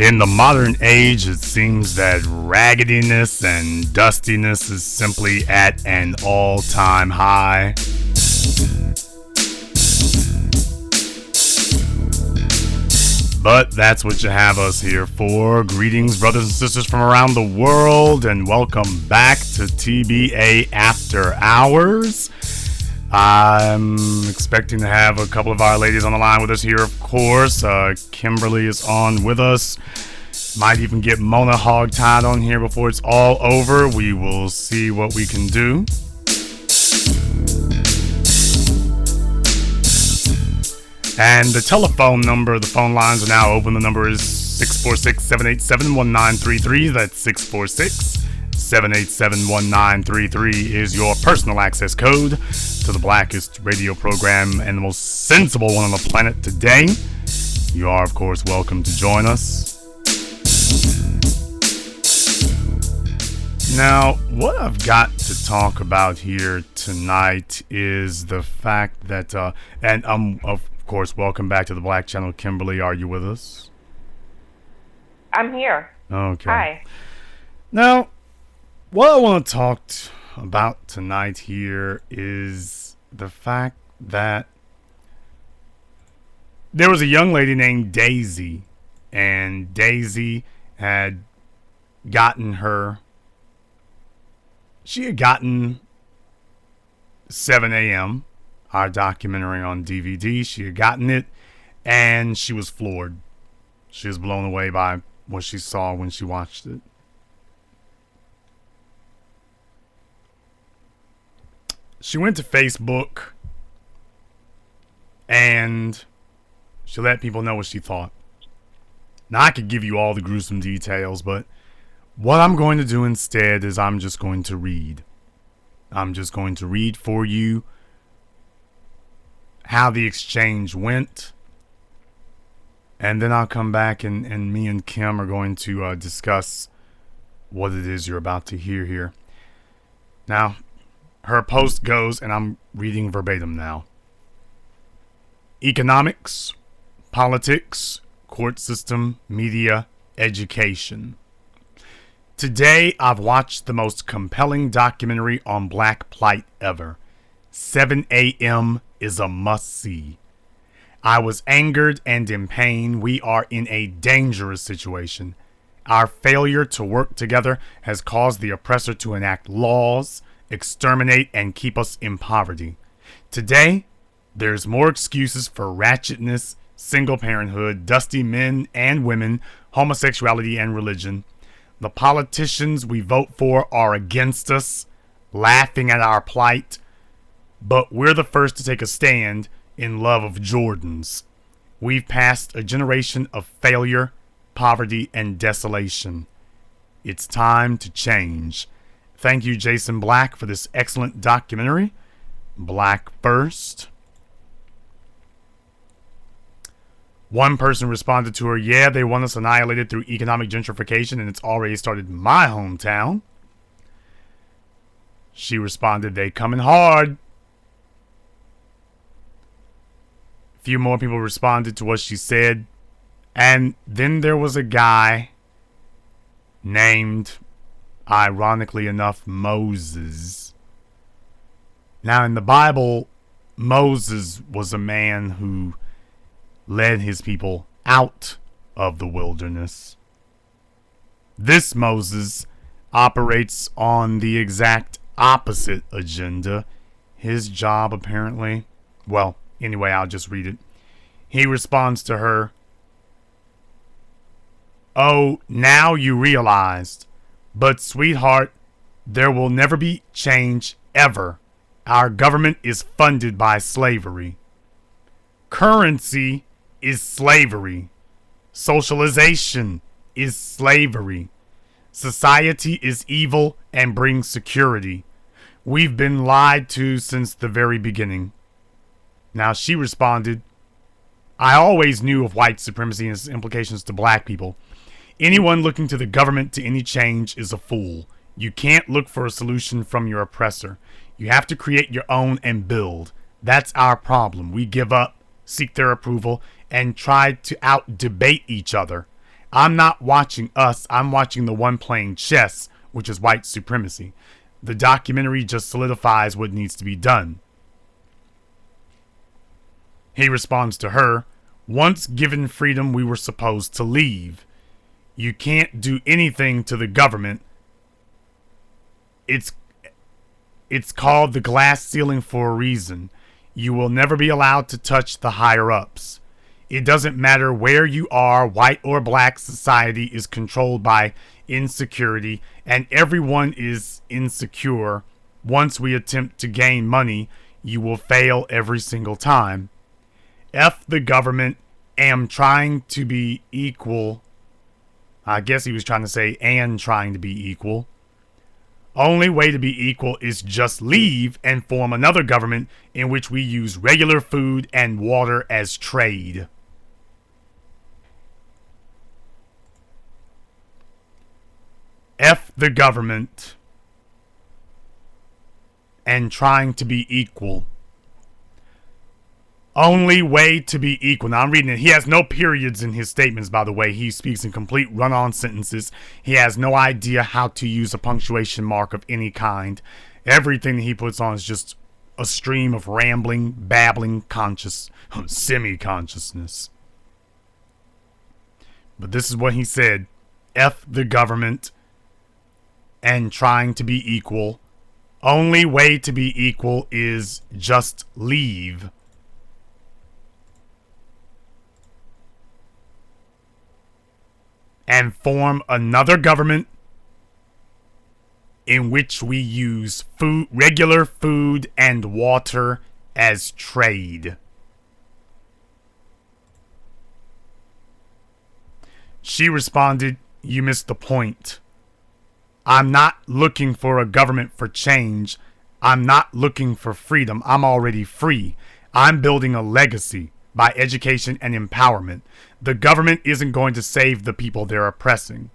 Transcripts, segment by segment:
In the modern age, it seems that raggediness and dustiness is simply at an all-time high. But that's what you have us here for. Greetings, brothers and sisters from around the world, and welcome back to TBA After Hours. I'm expecting to have a couple of our ladies on the line with us here, of course. Kimberly is on with us. Might even get Mona hog-tied on here before it's all over. We will see what we can do. And the telephone number, the phone lines are now open. The number is 646-787-1933. That's 646-787-1933 is your personal access code to the blackest radio program and the most sensible one on the planet today. You are, of course, welcome to join us. Now, what I've got to talk about here tonight is the fact that, of course, welcome back to the Black Channel. Kimberly, are you with us? I'm here. Okay. Hi. Now, what I want to talk about tonight here is the fact that there was a young lady named Daisy, and Daisy had gotten 7 a.m., our documentary on DVD. She had gotten it, and she was floored. She was blown away by what she saw when she watched it. She went to Facebook, and she let people know what she thought. Now, I could give you all the gruesome details, but what I'm going to do instead is I'm just going to read. I'm just going to read for you how the exchange went, and then I'll come back and me and Kim are going to discuss what it is you're about to hear here. Now, her post goes, and I'm reading verbatim now. Economics, politics, court system, media, education. Today, I've watched the most compelling documentary on black plight ever. 7 a.m. is a must-see. I was angered and in pain. We are in a dangerous situation. Our failure to work together has caused the oppressor to enact laws, exterminate, and keep us in poverty. Today, there's more excuses for ratchetness, single parenthood, dusty men and women, homosexuality, and religion. The politicians we vote for are against us, laughing at our plight, but we're the first to take a stand in love of Jordans. We've passed a generation of failure, poverty, and desolation. It's time to change. Thank you, Jason Black, for this excellent documentary. Black first. One person responded to her, yeah, they want us annihilated through economic gentrification, and it's already started in my hometown. She responded, they coming hard. A few more people responded to what she said. And then there was a guy named, ironically enough, Moses. Now, in the Bible, Moses was a man who led his people out of the wilderness. This Moses operates on the exact opposite agenda. His job, apparently, well, anyway, I'll just read it. He responds to her, oh, now you realized. But, sweetheart, there will never be change ever. Our government is funded by slavery. Currency is slavery. Socialization is slavery. Society is evil and brings security. We've been lied to since the very beginning. Now, she responded, I always knew of white supremacy and its implications to black people. Anyone looking to the government to any change is a fool. You can't look for a solution from your oppressor. You have to create your own and build. That's our problem. We give up, seek their approval, and try to out-debate each other. I'm not watching us. I'm watching the one playing chess, which is white supremacy. The documentary just solidifies what needs to be done. He responds to her, once given freedom, we were supposed to leave. You can't do anything to the government. It's called the glass ceiling for a reason. You will never be allowed to touch the higher ups. It doesn't matter where you are, white or black, society is controlled by insecurity, and everyone is insecure. Once we attempt to gain money, you will fail every single time. F the government, am trying to be equal. I guess he was trying to say and trying to be equal. Only way to be equal is just leave and form another government in which we use regular food and water as trade. F the government and trying to be equal. Only way to be equal. Now I'm reading it. He has no periods in his statements, by the way. He speaks in complete run-on sentences. He has no idea how to use a punctuation mark of any kind. Everything that he puts on is just a stream of rambling, babbling, semi-consciousness. But this is what he said. F the government and trying to be equal. Only way to be equal is just leave. And form another government in which we use regular food and water as trade. She responded, you missed the point. I'm not looking for a government for change. I'm not looking for freedom. I'm already free. I'm building a legacy by education and empowerment. The government isn't going to save the people they're oppressing.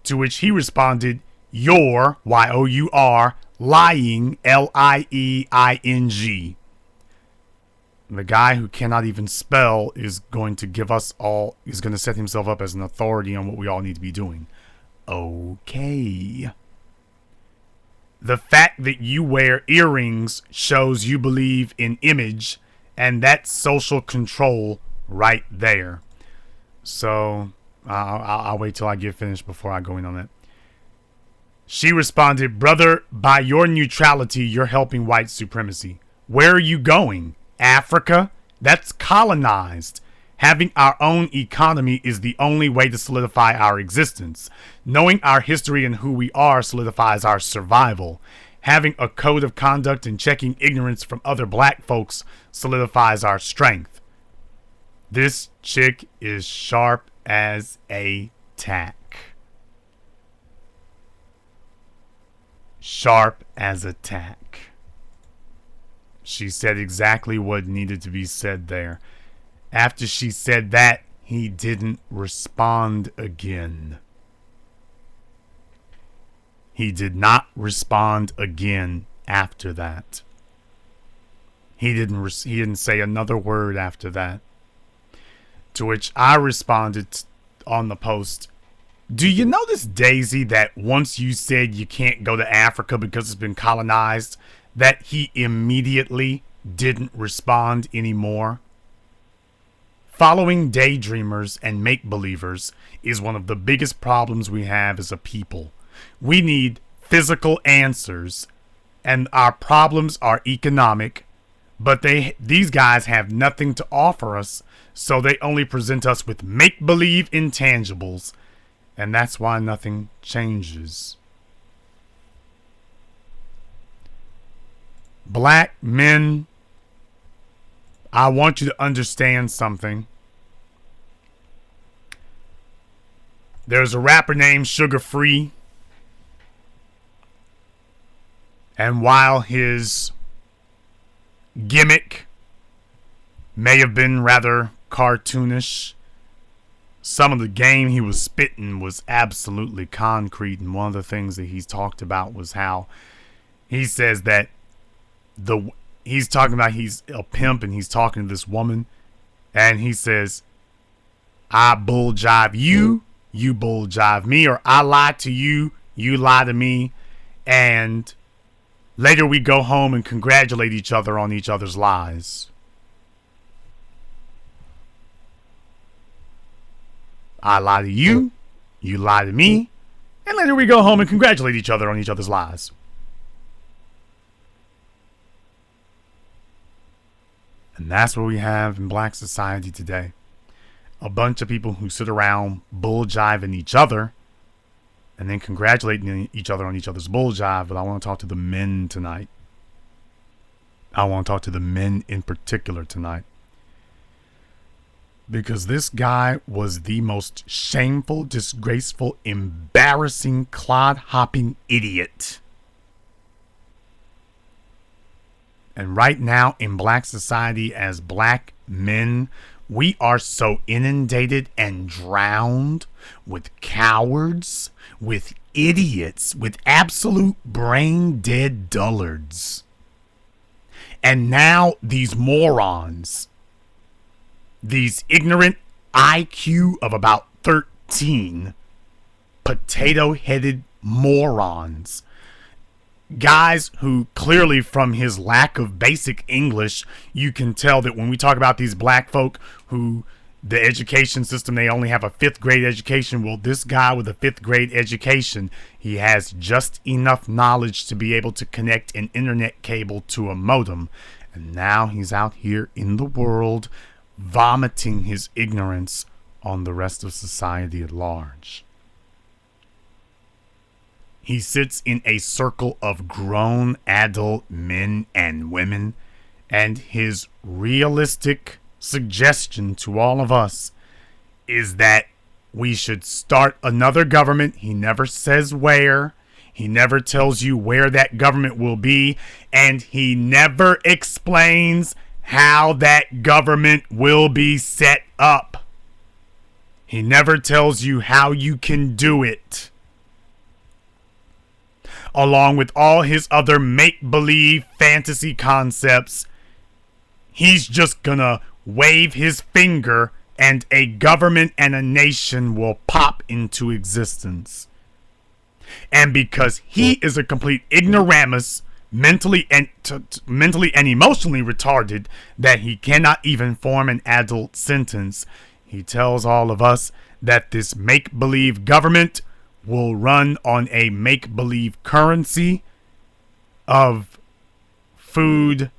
To which he responded, you're, Y-O-U-R, lying, L-I-E-I-N-G. The guy who cannot even spell is going to give us all, is going to set himself up as an authority on what we all need to be doing. Okay. The fact that you wear earrings shows you believe in image, and that's social control right there. So, I'll wait till I get finished before I go in on that. She responded, brother, by your neutrality, you're helping white supremacy. Where are you going? Africa? That's colonized. Having our own economy is the only way to solidify our existence. Knowing our history and who we are solidifies our survival. Having a code of conduct and checking ignorance from other black folks solidifies our strength. This chick is sharp as a tack. Sharp as a tack. She said exactly what needed to be said there. After she said that, he didn't respond again. He did not respond again after that. He didn't say another word after that. To which I responded on the post, do you notice, Daisy, that once you said you can't go to Africa because it's been colonized, that he immediately didn't respond anymore? Following daydreamers and make-believers is one of the biggest problems we have as a people. We need physical answers, and our problems are economic, but these guys have nothing to offer us, so they only present us with make-believe intangibles, and that's why nothing changes. Black men, I want you to understand something. There's a rapper named Sugar Free, and while his gimmick may have been rather cartoonish, some of the game he was spitting was absolutely concrete. And one of the things that he's talked about was how he says that he's talking about he's a pimp and he's talking to this woman, and he says, I bull jive you you bull jive me, or I lie to you, you lie to me, and later we go home and congratulate each other on each other's lies. I lie to you, you lie to me, and later we go home and congratulate each other on each other's lies. And that's what we have in black society today. A bunch of people who sit around bull jiving each other and then congratulating each other on each other's bull jive. But I want to talk to the men tonight. I want to talk to the men in particular tonight. Because this guy was the most shameful, disgraceful, embarrassing, clod-hopping idiot. And right now in black society, as black men, we are so inundated and drowned with cowards, with idiots, with absolute brain-dead dullards. And now these morons, these ignorant IQ of about 13, potato-headed morons, guys who clearly from his lack of basic English, you can tell that when we talk about these black folk who the education system, they only have a 5th grade education. Well, this guy with a 5th grade education, he has just enough knowledge to be able to connect an internet cable to a modem. And now he's out here in the world vomiting his ignorance on the rest of society at large. He sits in a circle of grown adult men and women, and his realistic suggestion to all of us is that we should start another government. He never says where. He never tells you where that government will be, and he never explains how that government will be set up. He never tells you how you can do it. Along with all his other make-believe fantasy concepts, he's just gonna wave his finger and a government and a nation will pop into existence. And because he is a complete ignoramus, mentally and emotionally retarded, that he cannot even form an adult sentence, he tells all of us that this make-believe government will run on a make-believe currency of food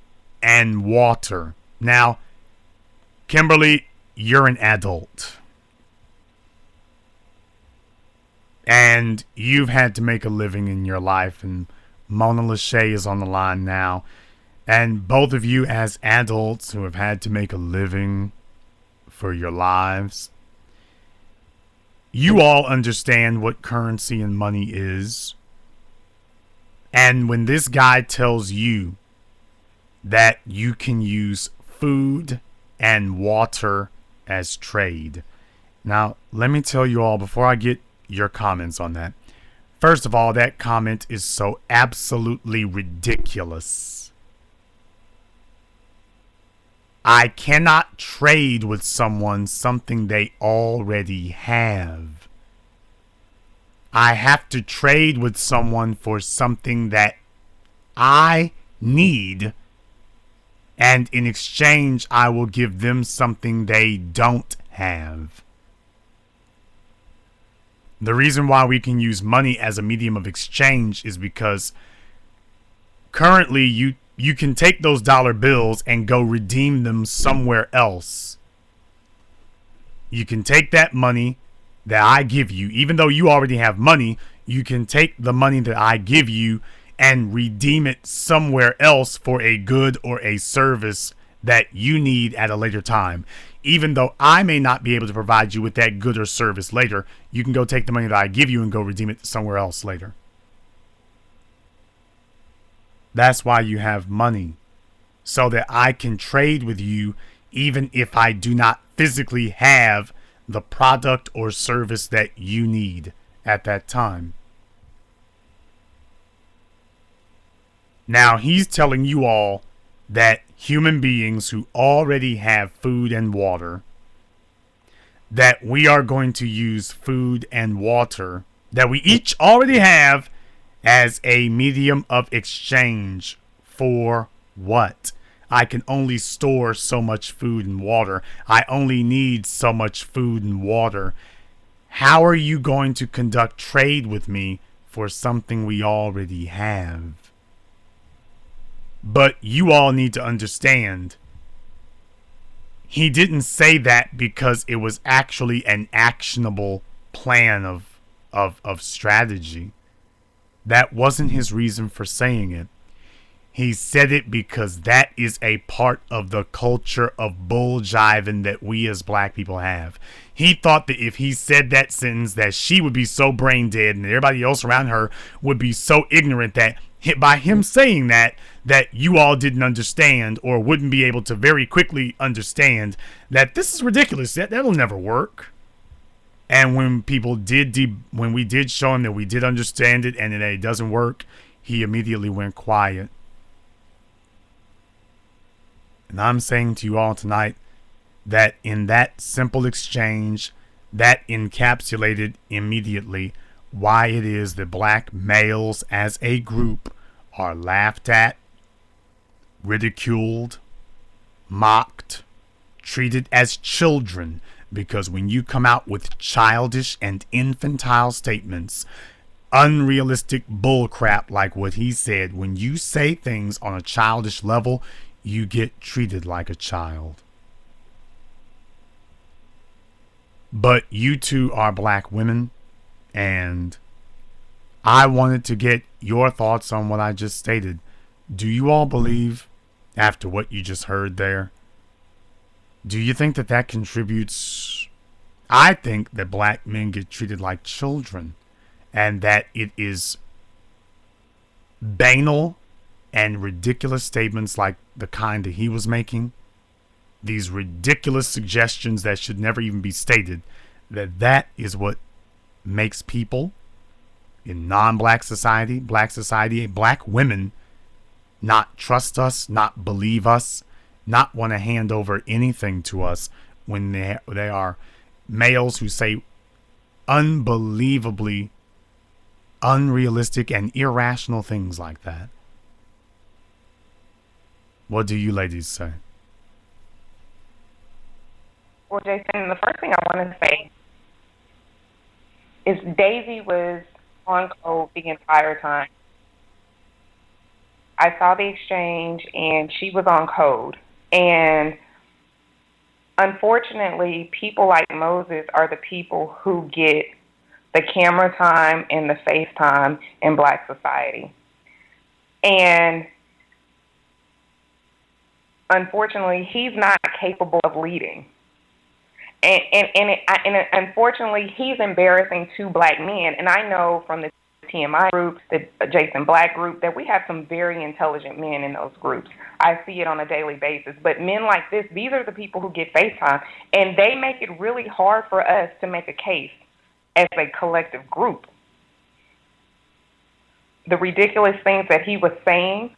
and water. Now, Kimberly, you're an adult. And you've had to make a living in your life, and Mona Lachey is on the line now. And both of you as adults who have had to make a living for your lives, you all understand what currency and money is. And when this guy tells you that you can use food and water as trade. Now, let me tell you all before I get your comments on that. First of all, that comment is so absolutely ridiculous. I cannot trade with someone something they already have. I have to trade with someone for something that I need, and in exchange, I will give them something they don't have. The reason why we can use money as a medium of exchange is because currently you can take those dollar bills and go redeem them somewhere else. You can take that money that I give you, even though you already have money, you can take the money that I give you and redeem it somewhere else for a good or a service that you need at a later time. Even though I may not be able to provide you with that good or service later, you can go take the money that I give you and go redeem it somewhere else later. That's why you have money, so that I can trade with you even if I do not physically have the product or service that you need at that time. Now, he's telling you all that human beings who already have food and water, that we are going to use food and water that we each already have as a medium of exchange for what? I can only store so much food and water. I only need so much food and water. How are you going to conduct trade with me for something we already have? But you all need to understand, he didn't say that because it was actually an actionable plan of strategy. That wasn't his reason for saying it. He said it because that is a part of the culture of bull jiving that we as black people have. He thought that if he said that sentence that she would be so brain dead and everybody else around her would be so ignorant that by him saying that you all didn't understand or wouldn't be able to very quickly understand that this is ridiculous. That'll never work. And when when we did show him that we did understand it and that it doesn't work, he immediately went quiet. And I'm saying to you all tonight that in that simple exchange, that encapsulated immediately why it is that black males as a group are laughed at, ridiculed, mocked, treated as children. Because when you come out with childish and infantile statements, unrealistic bullcrap like what he said, when you say things on a childish level, you get treated like a child. But you two are black women, and I wanted to get your thoughts on what I just stated. Do you all believe, after what you just heard there, do you think that that contributes? I think that black men get treated like children, and that it is banal and ridiculous statements like the kind that he was making, these ridiculous suggestions that should never even be stated, that is what makes people in non-black society, black women, not trust us, not believe us, not want to hand over anything to us when they are males who say unbelievably unrealistic and irrational things like that. What do you ladies say? Well, Jason, the first thing I want to say is Daisy was on code the entire time. I saw the exchange, and she was on code. And unfortunately, people like Moses are the people who get the camera time and the face time in black society. And unfortunately, he's not capable of leading. And unfortunately, he's embarrassing to black men. And I know from the TMI group, the Jason Black group, that we have some very intelligent men in those groups. I see it on a daily basis. But men like this, these are the people who get FaceTime. And they make it really hard for us to make a case as a collective group. The ridiculous things that he was saying,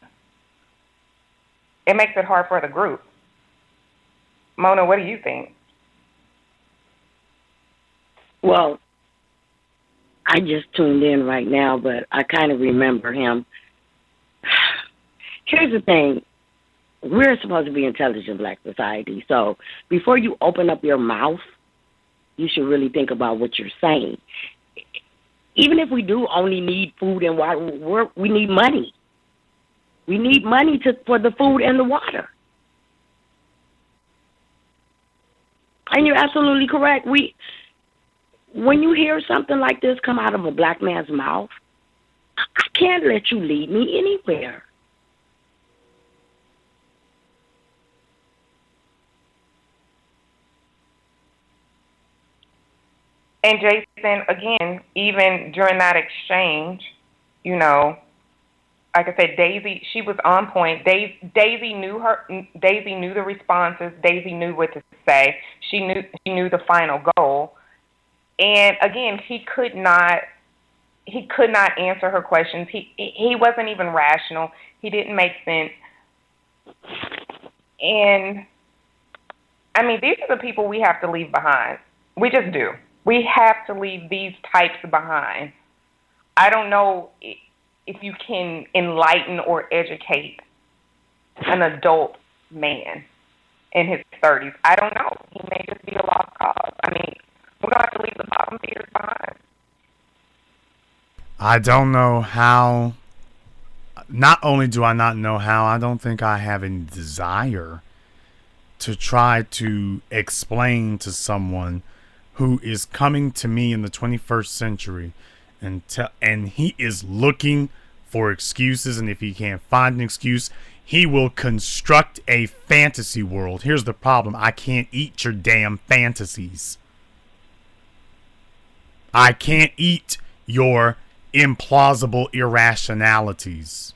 it makes it hard for the group. Mona, what do you think? Well, I just tuned in right now, but I kind of remember him. Here's the thing. We're supposed to be intelligent black society. So before you open up your mouth, you should really think about what you're saying. Even if we do only need food and water, we need money. We need money for the food and the water. And you're absolutely correct. When you hear something like this come out of a black man's mouth, I can't let you lead me anywhere. And Jason, again, even during that exchange, you know, like I said, Daisy, she was on point. Daisy knew the responses. Daisy knew what to say. She knew the final goal. And again, he could not answer her questions. He wasn't even rational. He didn't make sense. And I mean, these are the people we have to leave behind. We just do. We have to leave these types behind. I don't know if you can enlighten or educate an adult man in his 30s. I don't know. He may just be a lost cause. I mean, we're going to have to leave the bottom feeders behind. I don't know how. Not only do I not know how, I don't think I have any desire to try to explain to someone who is coming to me in the 21st century and he is looking for excuses, and if he can't find an excuse, he will construct a fantasy world. Here's the problem. I can't eat your damn fantasies. I can't eat your implausible irrationalities.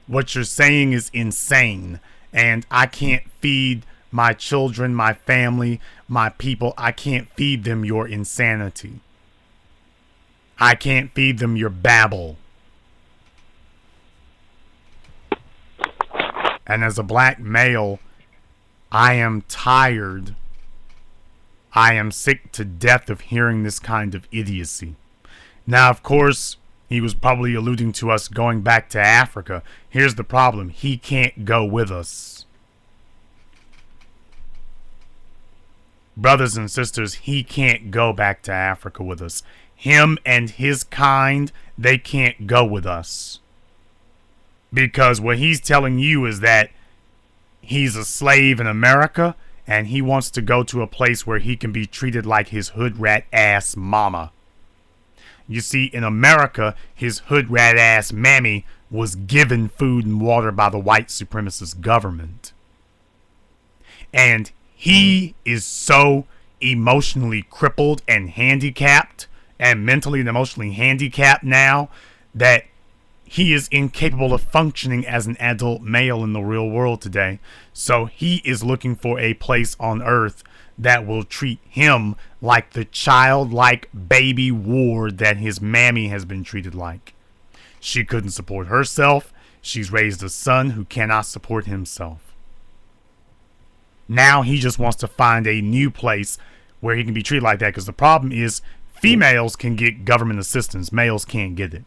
What you're saying is insane, and I can't feed my children, my family, my people. I can't feed them your insanity. I can't feed them your babble. And as a black male, I am tired. I am sick to death of hearing this kind of idiocy. Now, of course, he was probably alluding to us going back to Africa. Here's the problem. He can't go with us. Brothers and sisters, he can't go back to Africa with us. Him and his kind, they can't go with us. Because what he's telling you is that he's a slave in America and he wants to go to a place where he can be treated like his hood rat ass mama. You see, in America, his hood rat ass mammy was given food and water by the white supremacist government. And he is so emotionally crippled and handicapped and mentally and emotionally handicapped now that he is incapable of functioning as an adult male in the real world today. So he is looking for a place on earth that will treat him like the childlike baby ward that his mammy has been treated like. She couldn't support herself. She's raised a son who cannot support himself. Now he just wants to find a new place where he can be treated like that, because the problem is females can get government assistance. Males can't get it.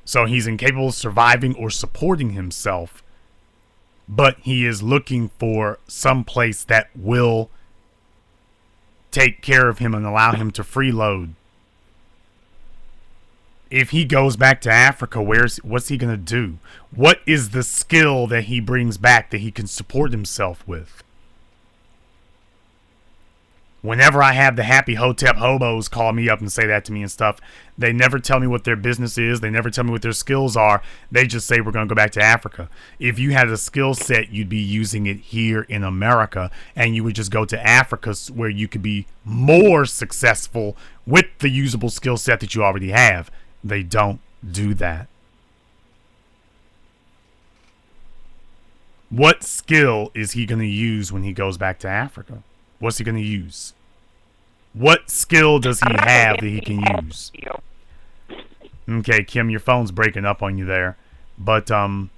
So he's incapable of surviving or supporting himself, but he is looking for some place that will take care of him and allow him to freeload. If he goes back to Africa, what's he going to do? What is the skill that he brings back that he can support himself with? Whenever I have the Happy Hotep hobos call me up and say that to me and stuff, they never tell me what their business is. They never tell me what their skills are. They just say, we're going to go back to Africa. If you had a skill set, you'd be using it here in America, and you would just go to Africa where you could be more successful with the usable skill set that you already have. They don't do that. What skill is he going to use when he goes back to Africa? What's he going to use? What skill does he have that he can use? Okay, Kim, your phone's breaking up on you there. But I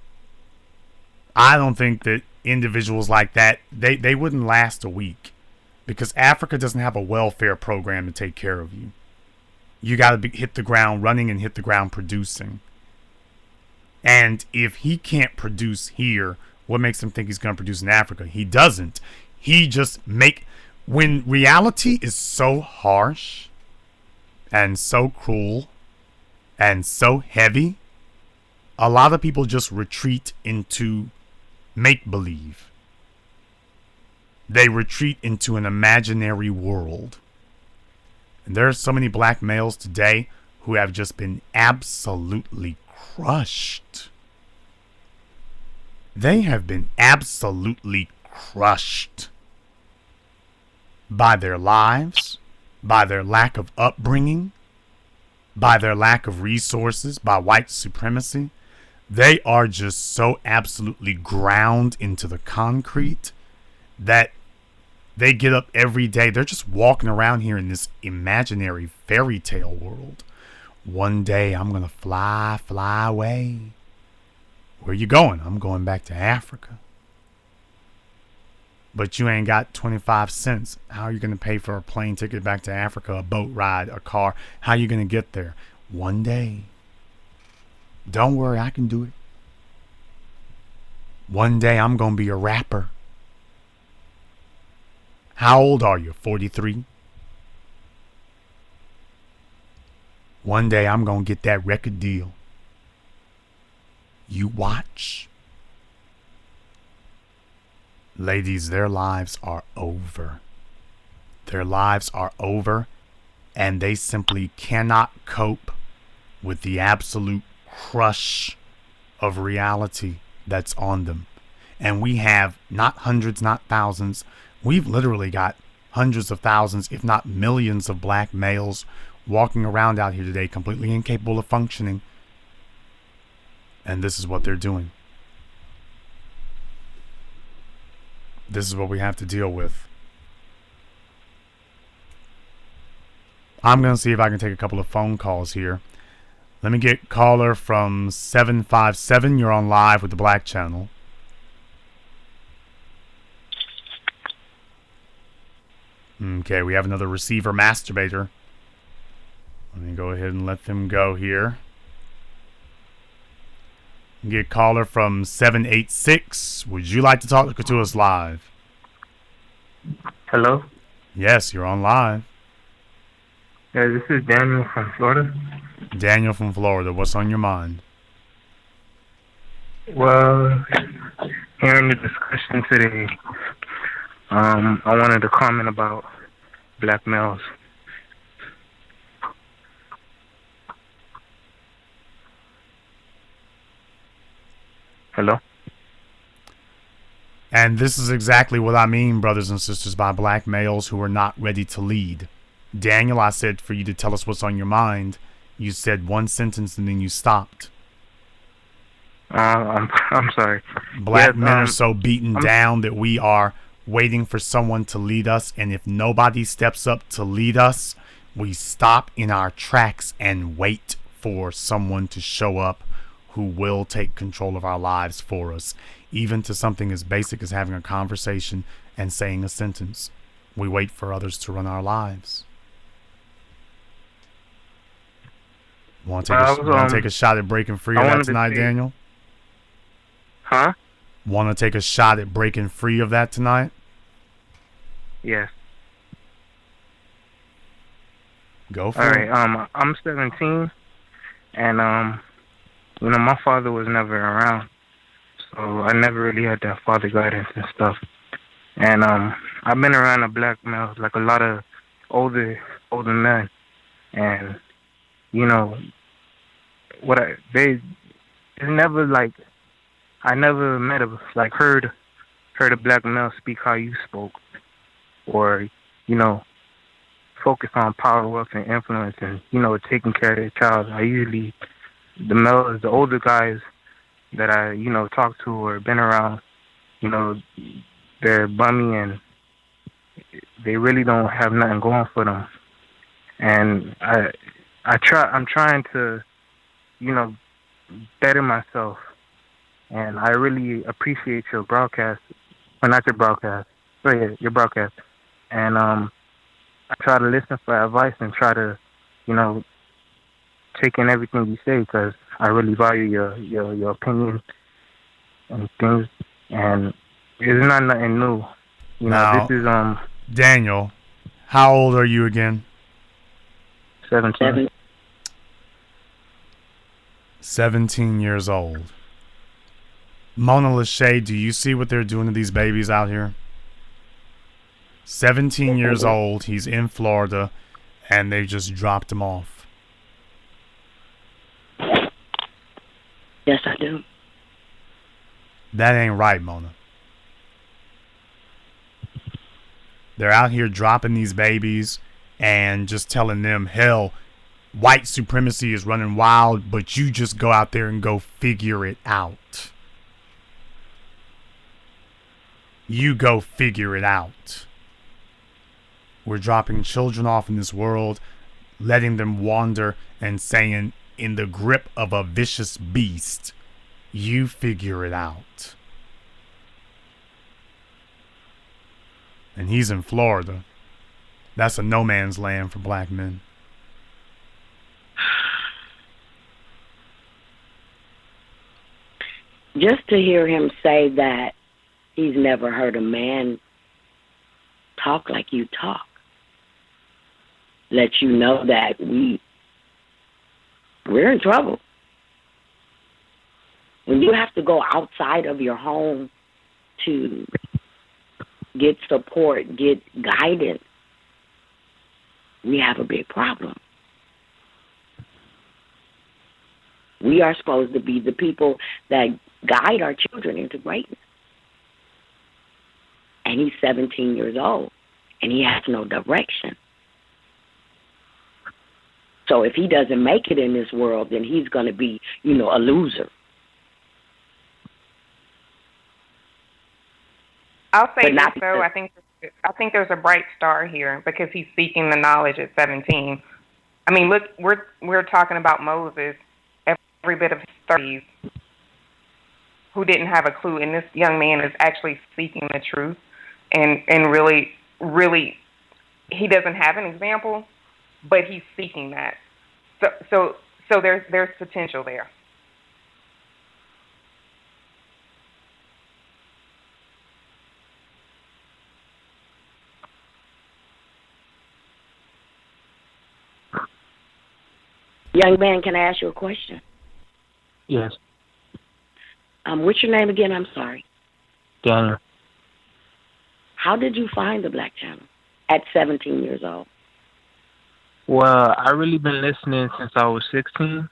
don't think that individuals like that, they wouldn't last a week. Because Africa doesn't have a welfare program to take care of you. You got to hit the ground running and hit the ground producing. And if he can't produce here, what makes him think he's going to produce in Africa? He doesn't. He just when reality is so harsh and so cruel and so heavy, a lot of people just retreat into make-believe. They retreat into an imaginary world. And there are so many black males today who have just been absolutely crushed. They have been absolutely crushed by their lives, by their lack of upbringing, by their lack of resources, by white supremacy. They are just so absolutely ground into the concrete that they get up every day. They're just walking around here in this imaginary fairy tale world. One day I'm going to fly away. Where you going? I'm going back to Africa. but you ain't got 25 cents. How are you going to pay for a plane ticket back to Africa, a boat ride, a car? How are you going to get there? One day. Don't worry, I can do it. One day I'm going to be a rapper. How old are you? 43? One day I'm going to get that record deal. You watch. Ladies, their lives are over. Their lives are over, and they simply cannot cope with the absolute crush of reality that's on them. And we have not hundreds, not thousands. We've literally got hundreds of thousands, if not millions of black males walking around out here today completely incapable of functioning. And this is what they're doing. This is what we have to deal with. I'm going to see if I can take a couple of phone calls here. Let me get caller from 757. You're on live with the Black Channel. Okay, we have another receiver masturbator. Let me go ahead and let them go here. Get caller from 786. Would you like to talk to us live? Hello? Yes, you're on live. Yeah, this is Daniel from Florida. Daniel from Florida, what's on your mind? Well, hearing the discussion today, I wanted to comment about black males. Hello? And this is exactly what I mean, brothers and sisters, by black males who are not ready to lead. Daniel, I said for you to tell us what's on your mind. You said one sentence and then you stopped. I'm sorry. Black men are so beaten down that we are waiting for someone to lead us, and if nobody steps up to lead us, we stop in our tracks and wait for someone to show up who will take control of our lives for us, even to something as basic as having a conversation and saying a sentence. We wait for others to run our lives. Want to take a shot at breaking free of that tonight, Daniel? Huh? Want to take a shot at breaking free of that tonight? Yes. Go for it. All right. I'm 17, and my father was never around, so I never really had that father guidance and stuff. And I've been around a black male, like a lot of older men, and I never met heard a black male speak how you spoke, or focus on power, wealth, and influence, and taking care of their child. The older guys that I talk to or been around, they're bummy and they really don't have nothing going for them. And I'm trying to better myself, and I really appreciate your broadcast, or not your broadcast, but yeah, your broadcast. And I try to listen for advice and try to take in everything you say, because I really value your opinion and things, and it's not nothing new. Now, this is Daniel, how old are you again? 17. 17 years old. Mona Lachey, do you see what they're doing to these babies out here? 17 years old, he's in Florida, and they just dropped him off. Yes, I do. That ain't right, Mona. They're out here dropping these babies and just telling them, hell, white supremacy is running wild, but you just go out there and go figure it out. You go figure it out. We're dropping children off in this world, letting them wander and saying, in the grip of a vicious beast, you figure it out. And he's in Florida. That's a no man's land for black men. Just to hear him say that he's never heard a man talk like you talk, let you know that we're in trouble. When you have to go outside of your home to get support, get guidance, we have a big problem. We are supposed to be the people that guide our children into greatness. And he's 17 years old, and he has no direction. So if he doesn't make it in this world, then he's going to be, a loser. I'll say this, though. I think there's a bright star here because he's seeking the knowledge at 17. I mean, look, we're talking about Moses, every bit of his 30s, who didn't have a clue, and this young man is actually seeking the truth, and really, really, he doesn't have an example, but he's seeking that. So there's potential there. Young man, can I ask you a question? Yes. What's your name again? I'm sorry. Daniel. How did you find the Black Channel at 17 years old? Well, I really been listening since I was 16.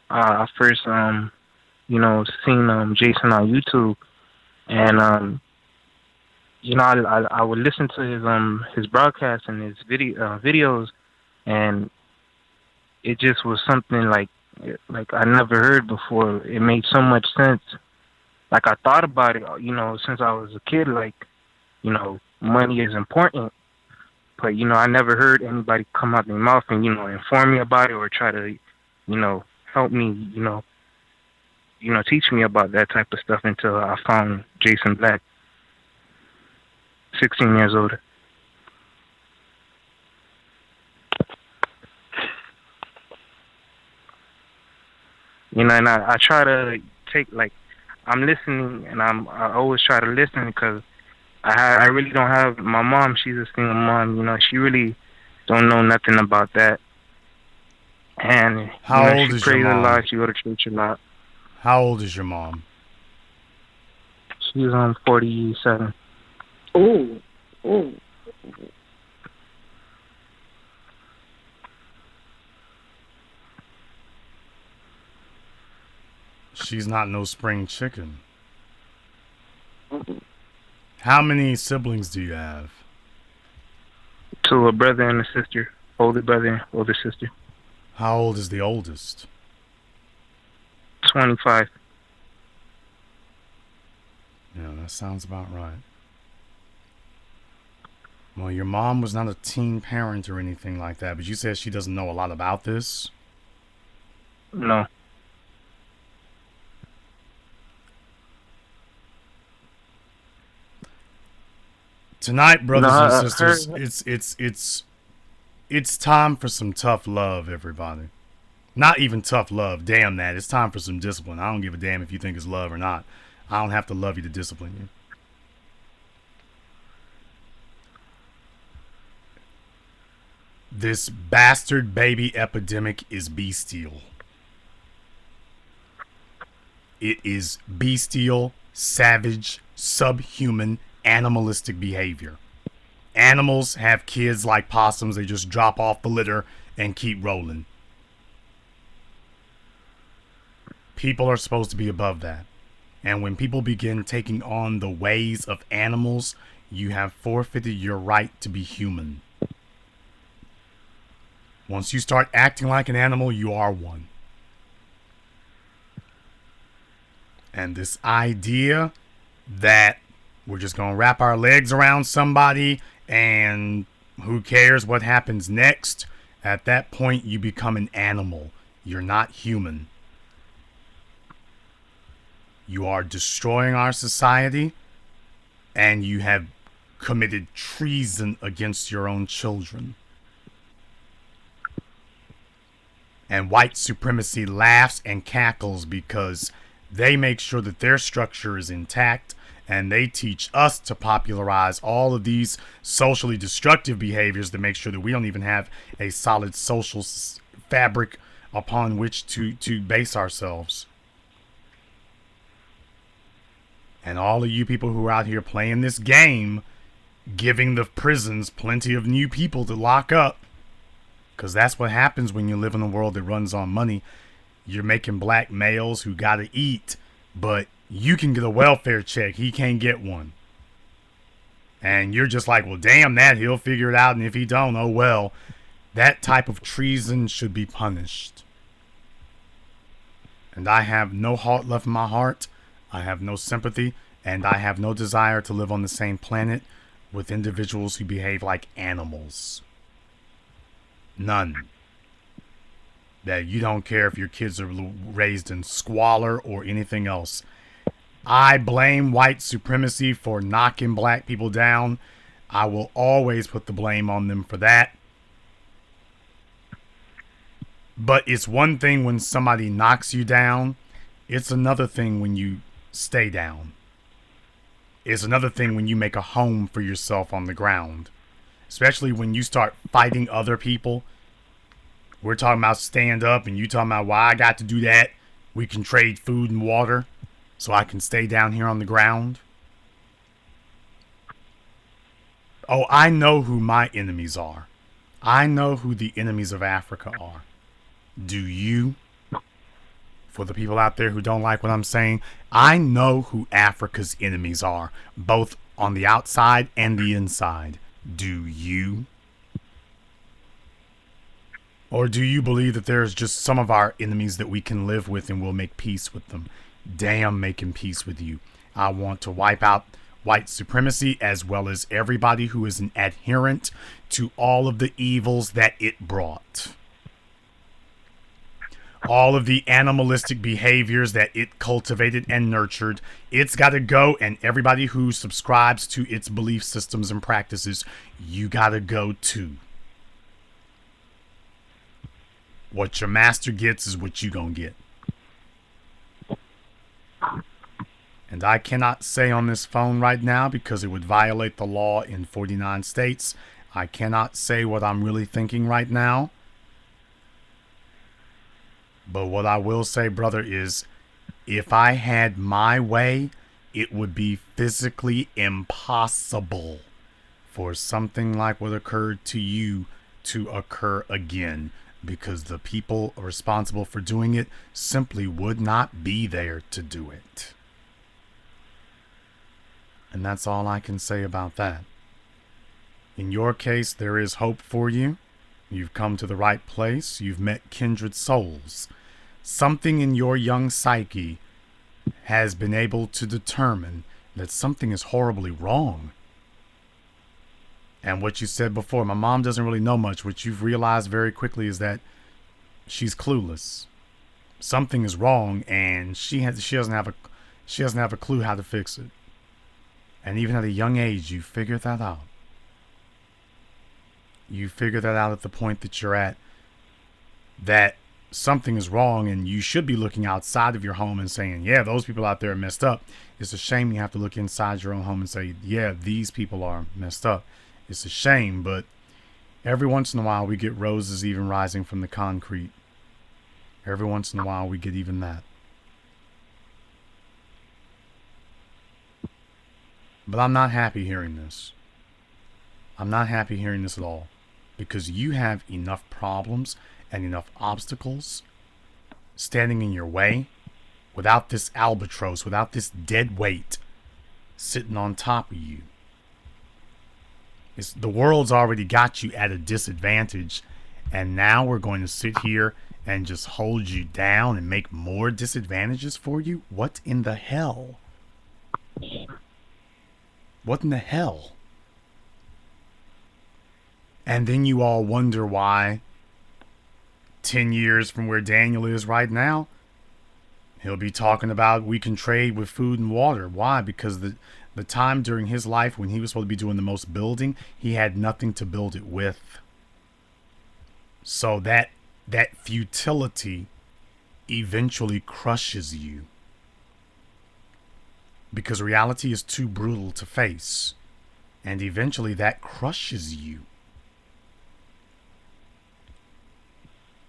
I first, seen Jason on YouTube, and I would listen to his broadcasts and his videos, and it just was something like I never heard before. It made so much sense. Like I thought about it, since I was a kid. Like, money is important, but I never heard anybody come out their mouth and inform me about it or try to, help me, teach me about that type of stuff until I found Jason Black, 16 years older. And I try to take, I'm listening, and I always try to listen because I really don't have, my mom, she's a single mom, she really don't know nothing about that. And How old she is your prays a mom? lot, she go to church a lot. How old is your mom? She's 47. Ooh. She's not no spring chicken. Mm-hmm. How many siblings do you have? 2, a brother and a sister. Older brother, older sister. How old is the oldest? 25. Yeah, that sounds about right. Well, your mom was not a teen parent or anything like that, but you said she doesn't know a lot about this? No. Tonight, brothers and sisters, it's time for some tough love, everybody. Not even tough love, damn that. It's time for some discipline. I don't give a damn if you think it's love or not. I don't have to love you to discipline you. This bastard baby epidemic is bestial. It is bestial, savage, subhuman, animalistic behavior. Animals have kids like possums. They just drop off the litter and keep rolling. People are supposed to be above that. And when people begin taking on the ways of animals, you have forfeited your right to be human. Once you start acting like an animal, you are one. And this idea that we're just going to wrap our legs around somebody and who cares what happens next, at that point you become an animal. You're not human. You are destroying our society, and you have committed treason against your own children. And white supremacy laughs and cackles because they make sure that their structure is intact, and they teach us to popularize all of these socially destructive behaviors that make sure that we don't even have a solid social fabric upon which to base ourselves. And all of you people who are out here playing this game, giving the prisons plenty of new people to lock up, because that's what happens when you live in a world that runs on money. You're making black males who gotta eat, but you can get a welfare check. He can't get one. And you're just like, well, damn that. He'll figure it out. And if he don't, oh well. That type of treason should be punished. And I have no heart left in my heart. I have no sympathy. And I have no desire to live on the same planet with individuals who behave like animals. None. That you don't care if your kids are raised in squalor or anything else. I blame white supremacy for knocking black people down. I will always put the blame on them for that. But it's one thing when somebody knocks you down. It's another thing when you stay down. It's another thing when you make a home for yourself on the ground. Especially when you start fighting other people. We're talking about stand up and you talking about why I got to do that. We can trade food and water so I can stay down here on the ground. Oh, I know who my enemies are. I know who the enemies of Africa are. Do you? For the people out there who don't like what I'm saying, I know who Africa's enemies are, both on the outside and the inside. Do you? Or do you believe that there's just some of our enemies that we can live with and we'll make peace with them? Damn making peace with you. I want to wipe out white supremacy as well as everybody who is an adherent to all of the evils that it brought. All of the animalistic behaviors that it cultivated and nurtured. It's got to go, and everybody who subscribes to its belief systems and practices, you got to go too. What your master gets is what you gonna get. And I cannot say on this phone right now because it would violate the law in 49 states. I cannot say what I'm really thinking right now. But what I will say, brother, is if I had my way, it would be physically impossible for something like what occurred to you to occur again. Because the people responsible for doing it simply would not be there to do it. And that's all I can say about that. In your case, there is hope for you. You've come to the right place. You've met kindred souls. Something in your young psyche has been able to determine that something is horribly wrong. And what you said before, my mom doesn't really know much. What you've realized very quickly is that she's clueless. Something is wrong, and she doesn't have a clue how to fix it. And even at a young age, you figure that out. You figure that out at the point that you're at, that something is wrong, and you should be looking outside of your home and saying, yeah, those people out there are messed up. It's a shame you have to look inside your own home and say, yeah, these people are messed up. It's a shame, but every once in a while we get roses even rising from the concrete. Every once in a while we get even that. But I'm not happy hearing this. I'm not happy hearing this at all. Because you have enough problems and enough obstacles standing in your way without this albatross, without this dead weight sitting on top of you. The world's already got you at a disadvantage, and now we're going to sit here and just hold you down and make more disadvantages for you? What in the hell? What in the hell? And then you all wonder why 10 years from where Daniel is right now, he'll be talking about we can trade with food and water. Why? Because The time during his life when he was supposed to be doing the most building, he had nothing to build it with. So that futility eventually crushes you. Because reality is too brutal to face. And eventually that crushes you.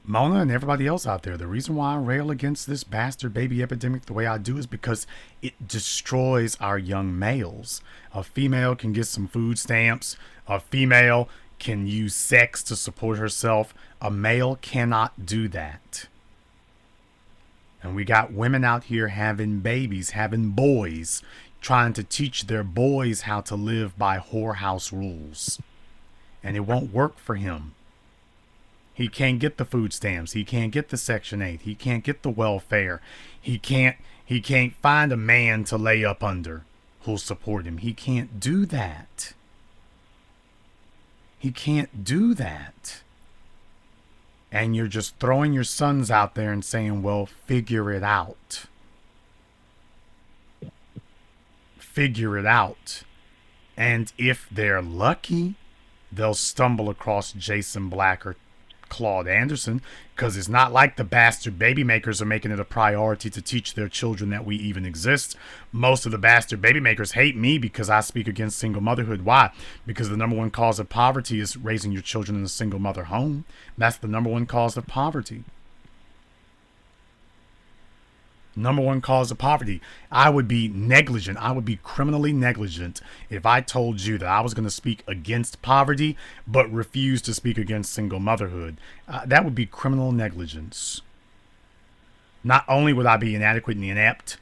Mona and everybody else out there, the reason why I rail against this bastard baby epidemic the way I do is because it destroys our young males. A female can get some food stamps. A female can use sex to support herself. A male cannot do that. And we got women out here having babies, having boys, trying to teach their boys how to live by whorehouse rules. And it won't work for him. He can't get the food stamps. He can't get the Section 8. He can't get the welfare. He can't find a man to lay up under who'll support him. He can't do that. He can't do that. And you're just throwing your sons out there and saying, well, figure it out. Figure it out. And if they're lucky, they'll stumble across Jason Black or Claude Anderson, because it's not like the bastard baby makers are making it a priority to teach their children that we even exist. Most of the bastard baby makers hate me because I speak against single motherhood. Why? Because the number one cause of poverty is raising your children in a single mother home. That's the number one cause of poverty. Number one cause of poverty. I would be negligent. I would be criminally negligent if I told you that I was going to speak against poverty but refuse to speak against single motherhood. That would be criminal negligence. Not only would I be inadequate and inept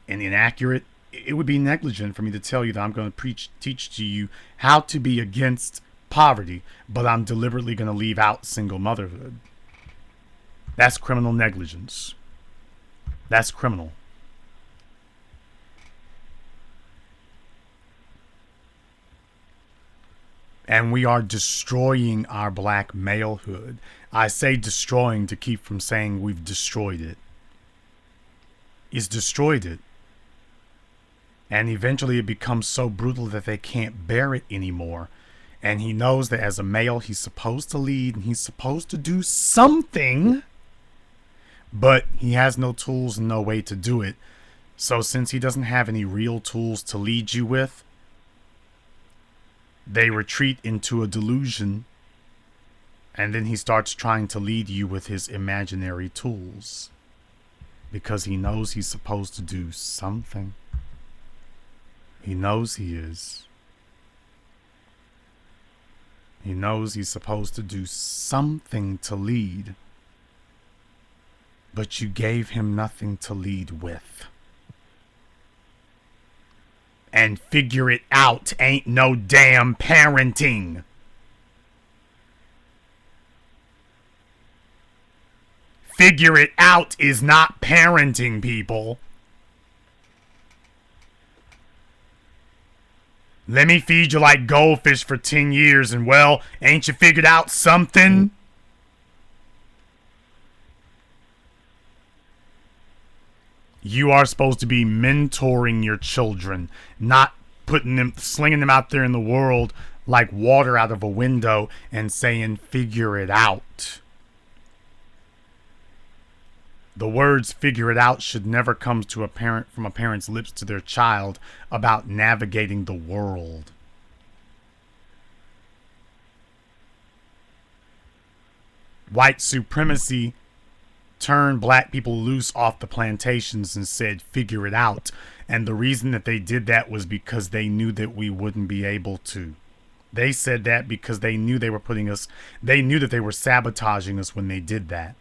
and inaccurate, it would be negligent for me to tell you that I'm going to teach to you how to be against poverty, but I'm deliberately going to leave out single motherhood. That's criminal negligence. That's criminal. And we are destroying our black malehood. I say destroying to keep from saying we've destroyed it. It's destroyed it. And eventually it becomes so brutal that they can't bear it anymore. And he knows that as a male, he's supposed to lead and he's supposed to do something. But he has no tools and no way to do it. So since he doesn't have any real tools to lead you with, they retreat into a delusion. And then he starts trying to lead you with his imaginary tools. Because he knows he's supposed to do something. He knows he is. He knows he's supposed to do something to lead. But you gave him nothing to lead with. And figure it out ain't no damn parenting. Figure it out is not parenting, people. Let me feed you like goldfish for 10 years and, well, ain't you figured out something? You are supposed to be mentoring your children, not slinging them out there in the world like water out of a window and saying, figure it out. The words figure it out should never come to a parent from a parent's lips to their child about navigating the world. White supremacy turned black people loose off the plantations and said, figure it out. And the reason that they did that was because they knew that we wouldn't be able to. They said that because they knew they knew that they were sabotaging us when they did that.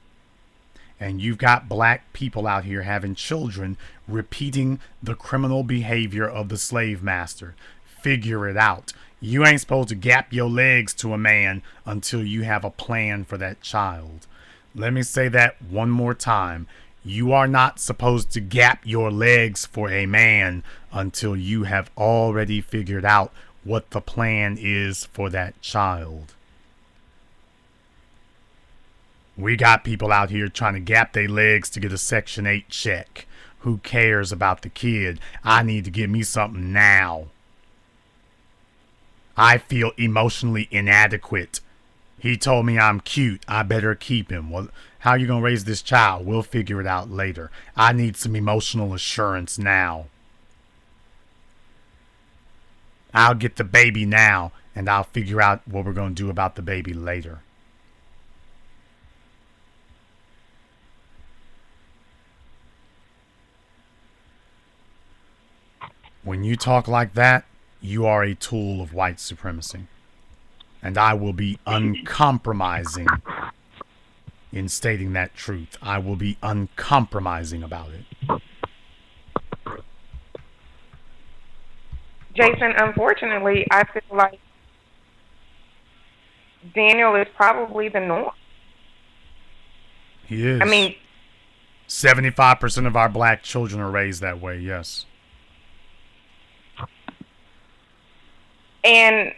And you've got black people out here having children repeating the criminal behavior of the slave master. Figure it out. You ain't supposed to gap your legs to a man until you have a plan for that child. Let me say that one more time. You are not supposed to gap your legs for a man until you have already figured out what the plan is for that child. We got people out here trying to gap their legs to get a Section 8 check, who cares about the kid. I need to give me something now. I feel emotionally inadequate. He told me I'm cute. I better keep him. Well, how are you going to raise this child? We'll figure it out later. I need some emotional assurance now. I'll get the baby now, and I'll figure out what we're going to do about the baby later. When you talk like that, you are a tool of white supremacy. And I will be uncompromising in stating that truth. I will be uncompromising about it. Jason, unfortunately, I feel like Daniel is probably the norm. He is. I mean, 75% of our black children are raised that way, yes. And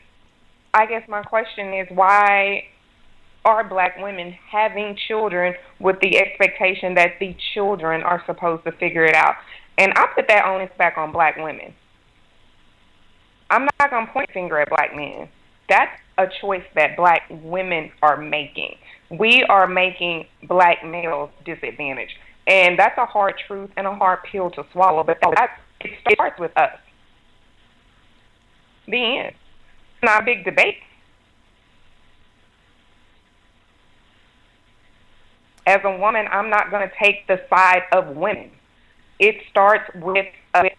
I guess my question is, why are black women having children with the expectation that the children are supposed to figure it out? And I put that onus back on black women. I'm not going to point finger at black men. That's a choice that black women are making. We are making black males disadvantaged. And that's a hard truth and a hard pill to swallow, but it starts with us. The end. It's not a big debate. As a woman, I'm not going to take the side of women. It starts with us.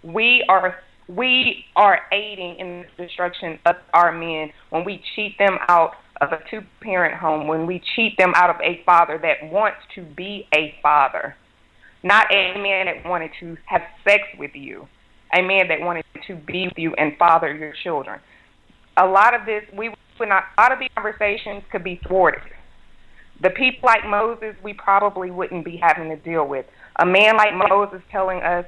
We are aiding in the destruction of our men when we cheat them out of a two-parent home, when we cheat them out of a father that wants to be a father, not a man that wanted to have sex with you, a man that wanted to be with you and father your children. A lot of these conversations could be thwarted. The people like Moses, we probably wouldn't be having to deal with. A man like Moses telling us,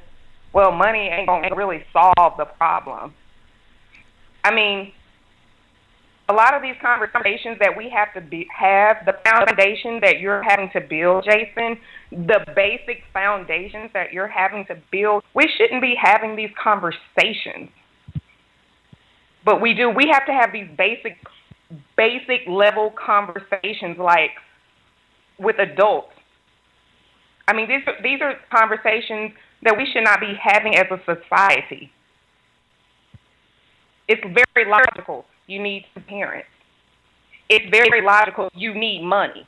well, money ain't going to really solve the problem. I mean, a lot of these conversations that we have to have, the foundation that you're having to build, Jason, the basic foundations that you're having to build, we shouldn't be having these conversations. But we do. We have to have these basic level conversations like with adults. I mean, these are conversations that we should not be having as a society. It's very logical. You need two parents. It's very logical. You need money.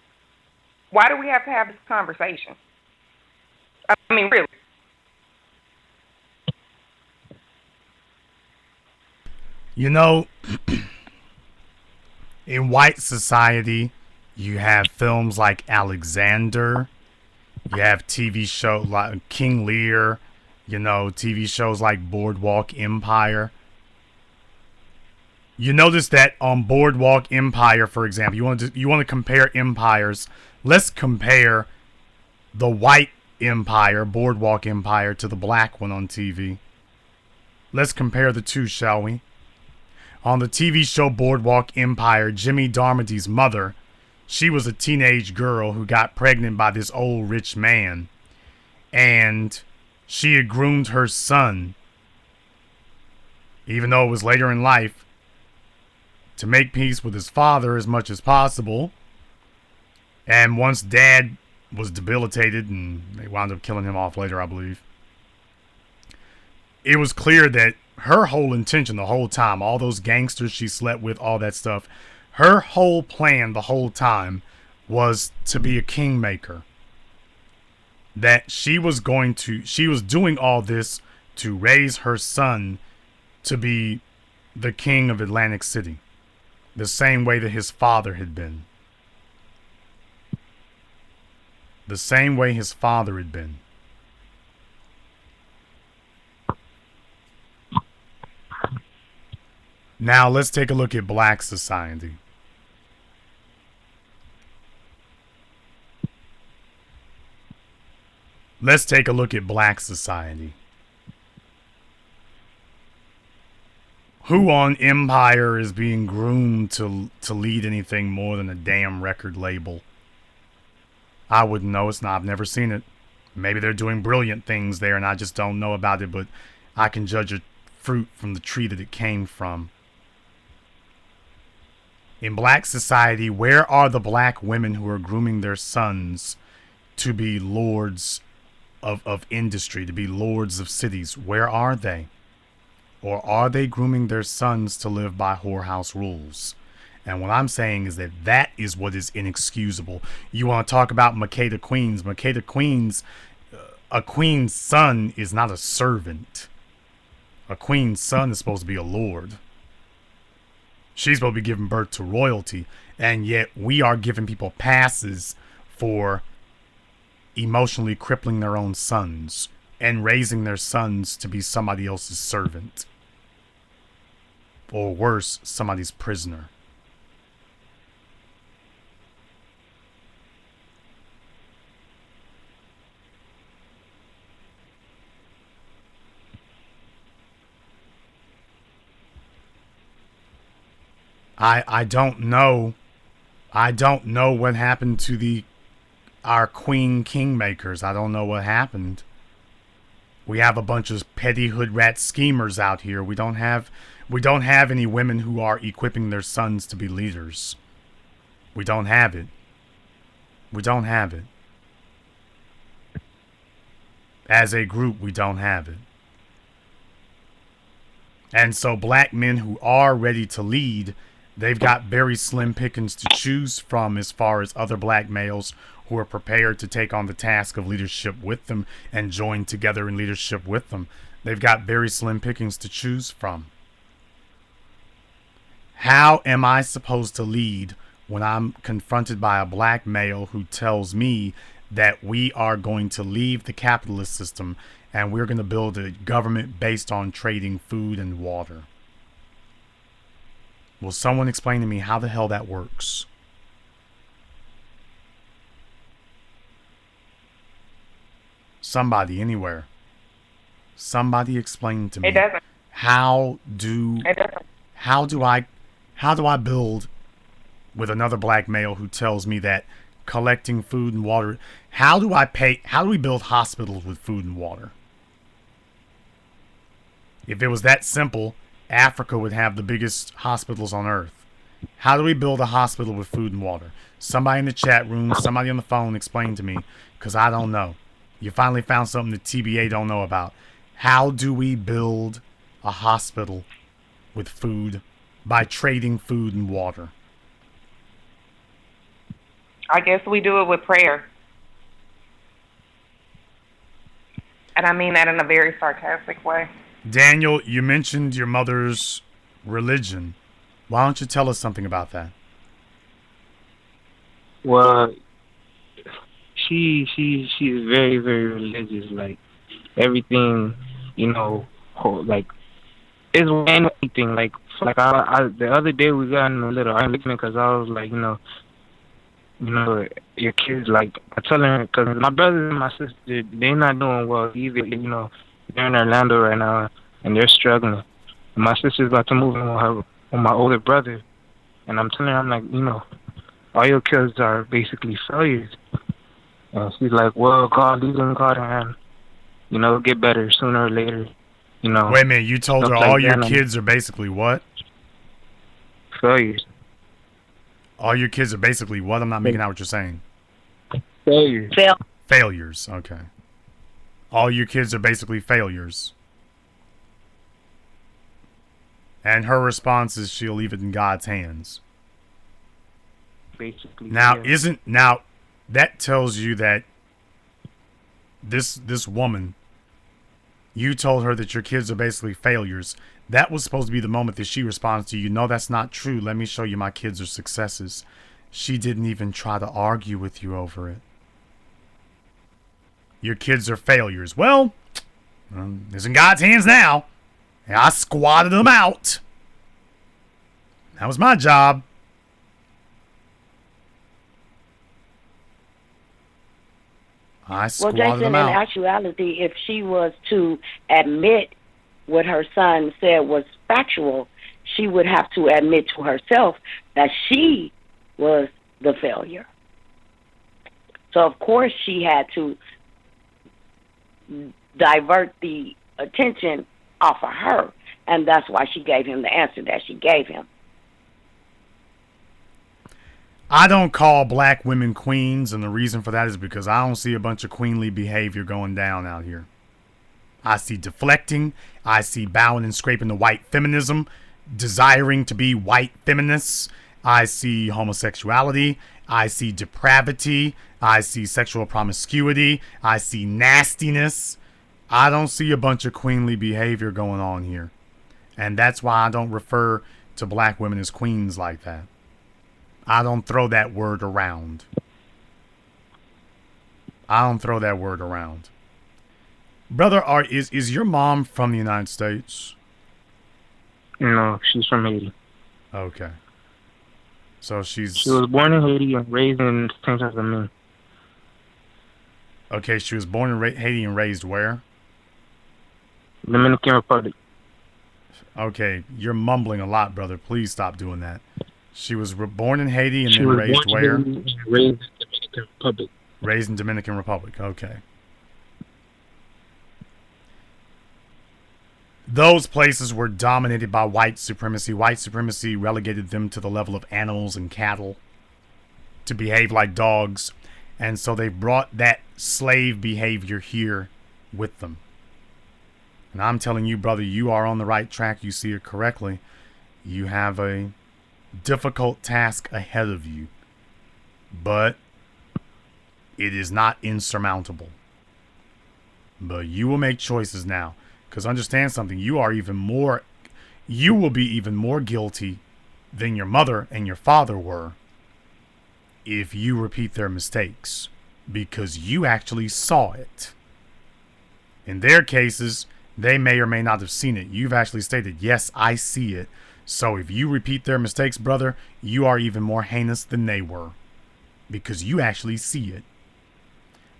Why do we have to have this conversation? I mean, really. You know, in white society, you have films like Alexander. You have TV shows like King Lear, TV shows like Boardwalk Empire. You notice that on Boardwalk Empire, for example, you want to compare empires. Let's compare the white empire, Boardwalk Empire, to the black one on TV. Let's compare the two, shall we? On the TV show Boardwalk Empire, Jimmy Darmody's mother, she was a teenage girl who got pregnant by this old rich man. And she had groomed her son, even though it was later in life, to make peace with his father as much as possible. And once dad was debilitated, and they wound up killing him off later, I believe, it was clear that her whole intention the whole time, all those gangsters she slept with, all that stuff, her whole plan the whole time was to be a kingmaker. That she was doing all this to raise her son to be the king of Atlantic City, the same way that his father had been. The same way his father had been. Now let's take a look at black society. Let's take a look at black society. Who on Empire is being groomed to lead anything more than a damn record label? I wouldn't know. I've never seen it. Maybe they're doing brilliant things there and I just don't know about it, but I can judge a fruit from the tree that it came from. In black society, where are the black women who are grooming their sons to be lords of industry, to be lords of cities? Where are they? Or are they grooming their sons to live by whorehouse rules? And what I'm saying is that that is what is inexcusable. You want to talk about Makeda Queens. Makeda Queens, a queen's son is not a servant. A queen's son is supposed to be a lord. She's supposed to be giving birth to royalty. And yet we are giving people passes for emotionally crippling their own sons and raising their sons to be somebody else's servant. Or worse, somebody's prisoner. I don't know. I don't know what happened to our queen kingmakers. I don't know what happened. We have a bunch of petty hood rat schemers out here. We don't have any women who are equipping their sons to be leaders. We don't have it. We don't have it. As a group, we don't have it. And so black men who are ready to lead, they've got very slim pickings to choose from as far as other black males who are prepared to take on the task of leadership with them and join together in leadership with them. They've got very slim pickings to choose from. How am I supposed to lead when I'm confronted by a black male who tells me that we are going to leave the capitalist system and we're going to build a government based on trading food and water? Will someone explain to me how the hell that works? Somebody, anywhere. Somebody explain to me. It doesn't. How do I build with another black male who tells me that collecting food and water, how do we build hospitals with food and water? If it was that simple, Africa would have the biggest hospitals on earth. How do we build a hospital with food and water? Somebody in the chat room, somebody on the phone, explain to me, because I don't know. You finally found something that TBA don't know about. How do we build a hospital with food by trading food and water? I guess we do it with prayer. And I mean that in a very sarcastic way. Daniel, you mentioned your mother's religion. Why don't you tell us something about that? Well, she's very, very religious. Like everything, like it's anything. Like I the other day we got in a little argument because I was like, your kids, like I tell her, because my brother and my sister, they're not doing well either. They're in Orlando right now and they're struggling. And my sister's about to move in with my older brother, and I'm telling her, I'm like, all your kids are basically failures. And she's like, well, God, leave them God and get better sooner or later. Wait a minute, you told her all your kids are basically what? Failures. All your kids are basically what? I'm not making out what you're saying. Failures. Failures, okay. All your kids are basically failures. And her response is she'll leave it in God's hands. Basically. Now, that tells you that this woman, you told her that your kids are basically failures. That was supposed to be the moment that she responds to you. No, that's not true. Let me show you my kids are successes. She didn't even try to argue with you over it. Your kids are failures. Well, it's in God's hands now. And I squatted them out. That was my job. I squatted Jason, them out. in actuality, if she was to admit what her son said was factual, she would have to admit to herself that she was the failure. So, of course, she had to divert the attention off of her. And that's why she gave him the answer that she gave him. I don't call black women queens, and the reason for that is because I don't see a bunch of queenly behavior going down out here. I see deflecting, I see bowing and scraping the white feminism, desiring to be white feminists, I see homosexuality, I see depravity, I see sexual promiscuity, I see nastiness. I don't see a bunch of queenly behavior going on here. And that's why I don't refer to black women as queens like that. I don't throw that word around. Brother, is your mom from the United States? No, she's from Haiti. Okay. So she was born in Haiti and raised in St. Domingue. Okay, she was born in Haiti and raised where? Dominican Republic. Okay, you're mumbling a lot, brother. Please stop doing that. She was born in Haiti and then raised where? Raised in Dominican Republic. Raised in Dominican Republic. Okay. Those places were dominated by white supremacy. White supremacy relegated them to the level of animals and cattle, to behave like dogs. And so they brought that slave behavior here with them. And I'm telling you, brother, you are on the right track. You see it correctly. You have a difficult task ahead of you, but it is not insurmountable. But you will make choices now, because understand something, you will be even more guilty than your mother and your father were if you repeat their mistakes, because you actually saw it. In their cases, they may or may not have seen it. You've actually stated, yes, I see it. So if you repeat their mistakes, brother, you are even more heinous than they were, because you actually see it.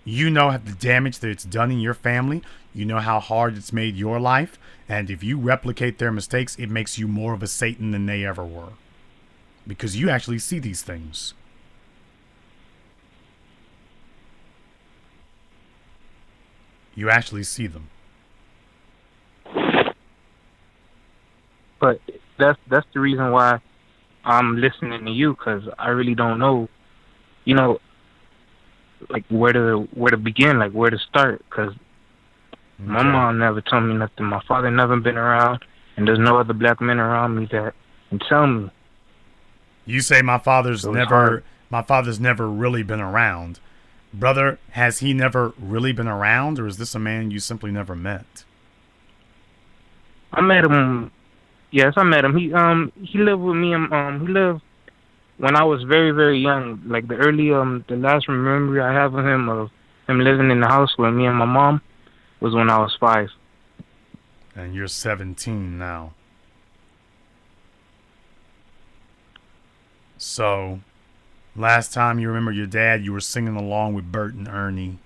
You know the damage that it's done in your family. You know how hard it's made your life. And if you replicate their mistakes, it makes you more of a Satan than they ever were, because you actually see these things. You actually see them. But that's the reason why I'm listening to you, because I really don't know, like where to begin, like where to start, because my mom never told me nothing. My father never been around, and there's no other black men around me that can tell me. You say my father's never really been around. Brother, has he never really been around, or is this a man you simply never met? I met him. Yes, I met him. He lived with me. He lived when I was very, very young. Like the last memory I have of him living in the house with me and my mom was when I was 5. And you're 17 now. So, last time you remember your dad, you were singing along with Bert and Ernie.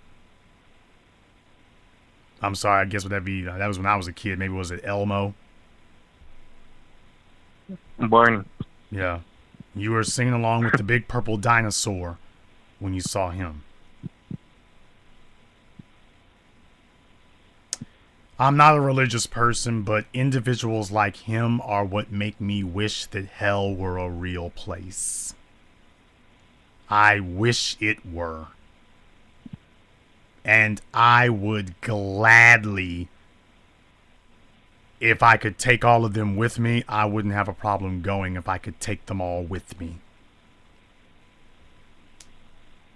I'm sorry, I guess would that be? That was when I was a kid. Maybe was it Elmo? Barney. Yeah. You were singing along with the big purple dinosaur when you saw him. I'm not a religious person, but individuals like him are what make me wish that hell were a real place. I wish it were. And I would gladly, if I could take all of them with me, I wouldn't have a problem going if I could take them all with me.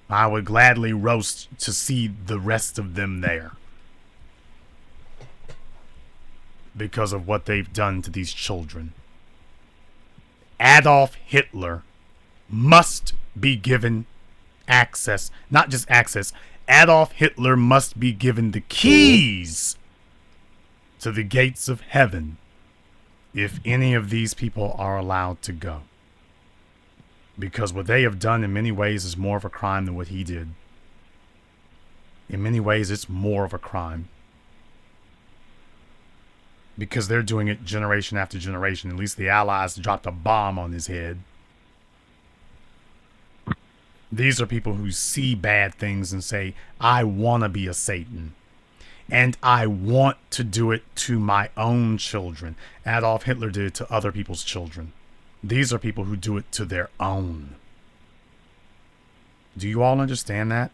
I would gladly roast to see the rest of them there, because of what they've done to these children. Adolf Hitler must be given access, not just access, Adolf Hitler must be given the keys to the gates of heaven if any of these people are allowed to go. Because what they have done in many ways is more of a crime than what he did. In many ways, it's more of a crime. Because they're doing it generation after generation. At least the Allies dropped a bomb on his head. These are people who see bad things and say, I want to be a Satan. And I want to do it to my own children. Adolf Hitler did it to other people's children. These are people who do it to their own. Do you all understand that?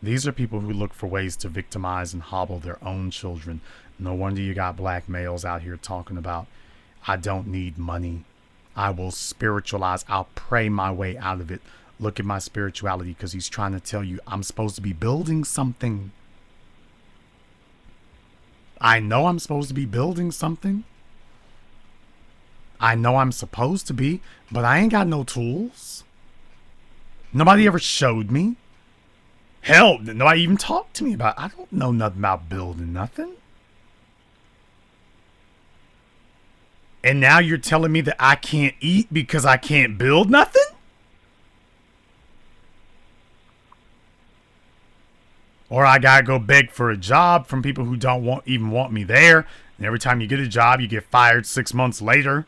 These are people who look for ways to victimize and hobble their own children. No wonder you got black males out here talking about, I don't need money. I will spiritualize. I'll pray my way out of it. Look at my spirituality, because he's trying to tell you I'm supposed to be building something. I know I'm supposed to be building something. I know I'm supposed to be, but I ain't got no tools. Nobody ever showed me. Hell, nobody even talked to me about it. I don't know nothing about building nothing. And now you're telling me that I can't eat because I can't build nothing? Or I gotta go beg for a job from people who don't even want me there. And every time you get a job, you get fired 6 months later.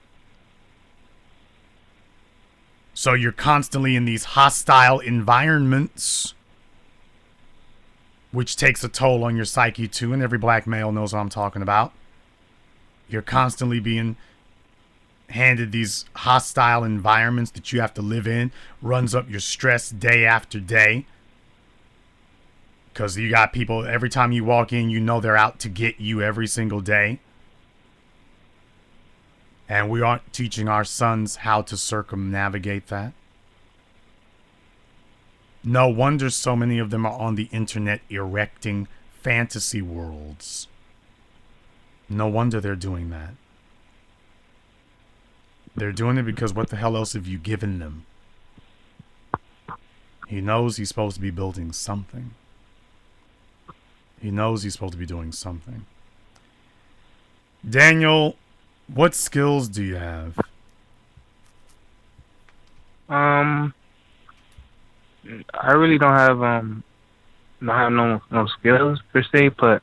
So you're constantly in these hostile environments, which takes a toll on your psyche too, and every black male knows what I'm talking about. You're constantly being handed these hostile environments that you have to live in, runs up your stress day after day. Because you got people, every time you walk in, you know they're out to get you every single day. And we aren't teaching our sons how to circumnavigate that. No wonder so many of them are on the internet erecting fantasy worlds. No wonder they're doing that. They're doing it because what the hell else have you given them? He knows he's supposed to be building something. He knows he's supposed to be doing something. Daniel, what skills do you have? I really don't have no skills per se, but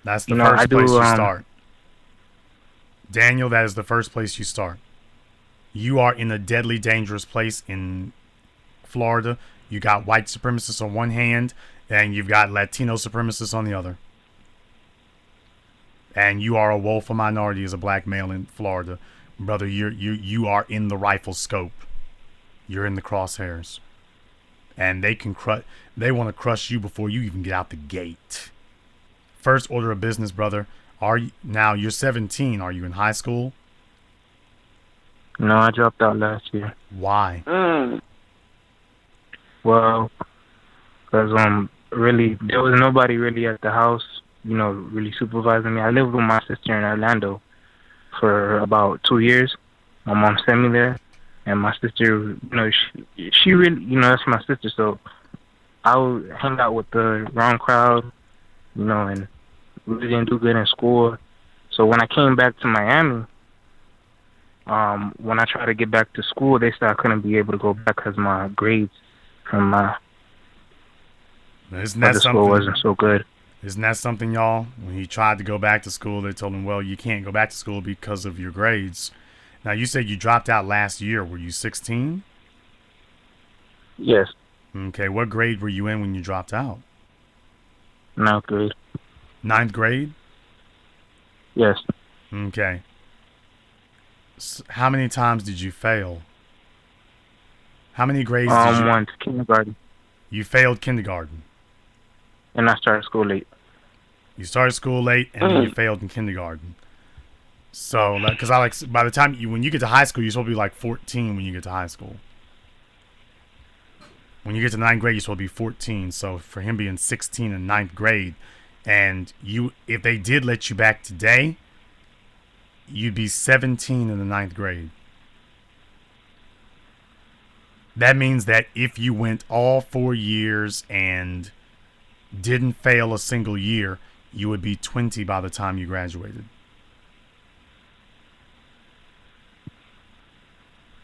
That's the I first do, place you start. Daniel, that is the first place you start. You are in a deadly dangerous place in Florida. You got white supremacists on one hand, and you've got Latino supremacists on the other. And you are a woeful minority as a black male in Florida. Brother, you are in the rifle scope. You're in the crosshairs. And they want to crush you before you even get out the gate. First order of business, brother. Now you're 17. Are you in high school? No, I dropped out last year. Why? Well, because really there was nobody really at the house, really supervising me. I lived with my sister in Orlando for about 2 years. My mom sent me there, and my sister, she really, that's my sister, so I would hang out with the wrong crowd, and really didn't do good in school. So when I came back to Miami, when I tried to get back to school, they said I couldn't be able to go back because my grades from my other school wasn't so good. Isn't that something, y'all? When he tried to go back to school, they told him, well, you can't go back to school because of your grades. Now, you said you dropped out last year. Were you 16? Yes. Okay, what grade were you in when you dropped out? 9th grade. 9th grade? Yes. Okay. How many times did you fail? How many grades did you... Once, kindergarten. You failed kindergarten. And I started school late. You started school late, and then you failed in kindergarten. So, because by the time when you get to high school, you're supposed to be like 14 when you get to high school. When you get to 9th grade, you're supposed to be 14. So for him being 16 in 9th grade, and if they did let you back today, you'd be 17 in the 9th grade. That means that if you went all 4 years and didn't fail a single year, you would be 20 by the time you graduated.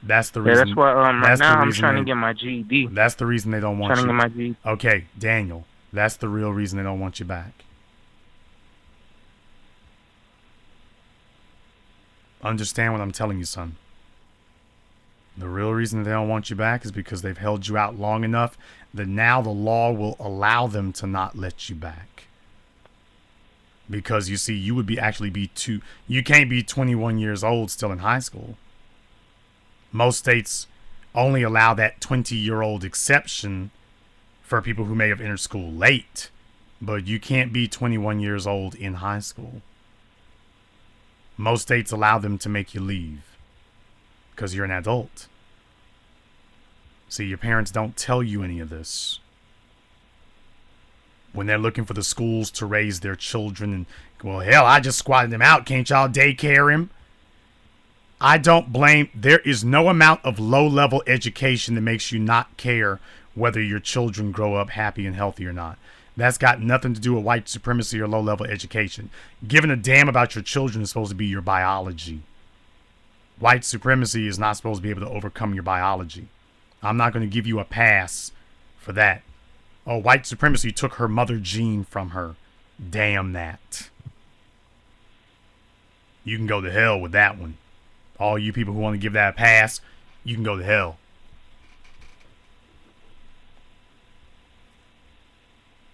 That's the reason. Yeah, that's why right now I'm trying to get my GED. That's the reason they don't want you. Trying to get my GED. Okay, Daniel, that's the real reason they don't want you back. Understand what I'm telling you, son. The real reason they don't want you back is because they've held you out long enough that now the law will allow them to not let you back. because you see, you would be actually be you can't be 21 years old still in high school. Most states only allow that 20-year-old exception for people who may have entered school late, but you can't be 21 years old in high school. Most states allow them to make you leave because you're an adult. See, your parents don't tell you any of this. When they're looking for the schools to raise their children, and, well, hell, I just squatted him out. Can't y'all daycare him? I don't blame. There is no amount of low-level education that makes you not care whether your children grow up happy and healthy or not. That's got nothing to do with white supremacy or low-level education. Giving a damn about your children is supposed to be your biology. White supremacy is not supposed to be able to overcome your biology. I'm not going to give you a pass for that. Oh, white supremacy took her mother gene from her. Damn that. You can go to hell with that one. All you people who want to give that a pass, you can go to hell.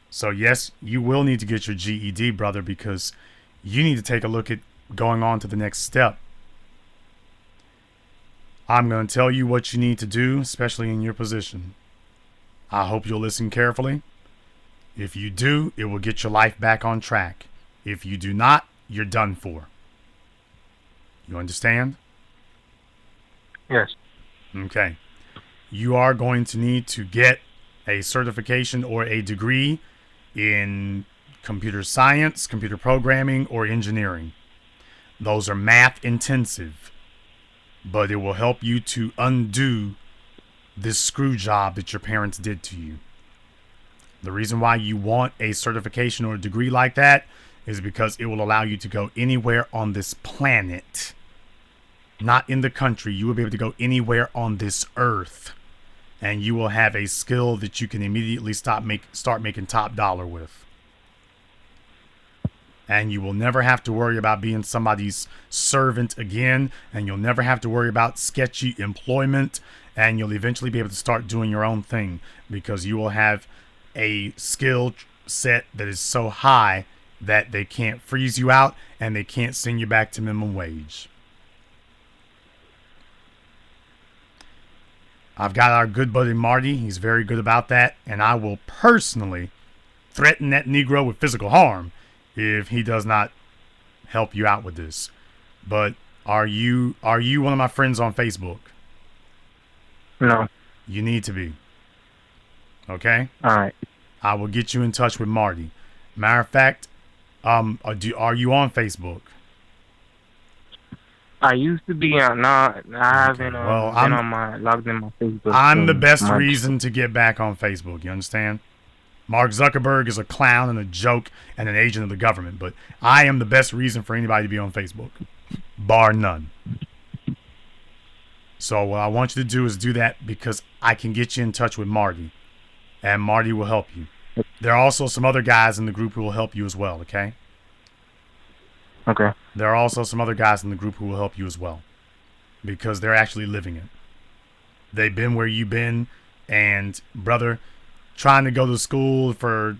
So yes, you will need to get your GED, brother, because you need to take a look at going on to the next step. I'm going to tell you what you need to do, especially in your position. I hope you'll listen carefully. If you do, it will get your life back on track. If you do not, you're done for. You understand? Yes. Okay. You are going to need to get a certification or a degree in computer science, computer programming, or engineering. Those are math intensive, but it will help you to undo this screw job that your parents did to you. The reason why you want a certification or a degree like that is because it will allow you to go anywhere on this planet. Not in the country. You will be able to go anywhere on this earth. And you will have a skill that you can immediately start making top dollar with. And you will never have to worry about being somebody's servant again. And you'll never have to worry about sketchy employment. And you'll eventually be able to start doing your own thing, because you will have a skill set that is so high that they can't freeze you out and they can't send you back to minimum wage. I've got our good buddy Marty. He's very good about that. And I will personally threaten that Negro with physical harm if he does not help you out with this. But are you one of my friends on Facebook? No. You need to be. Okay? All right. I will get you in touch with Marty. Matter of fact, are you on Facebook? I used to be on. Now I haven't Well, been logged in my Facebook. I'm the best months. reason to get back on Facebook. You understand? Mark Zuckerberg is a clown and a joke and an agent of the government, but I am the best reason for anybody to be on Facebook, bar none. So what I want you to do is do that, because I can get you in touch with Marty, and Marty will help you. There are also some other guys in the group who will help you as well, okay? Okay. There are also some other guys in the group who will help you as well, because they're actually living it. They've been where you've been, and brother, trying to go to school for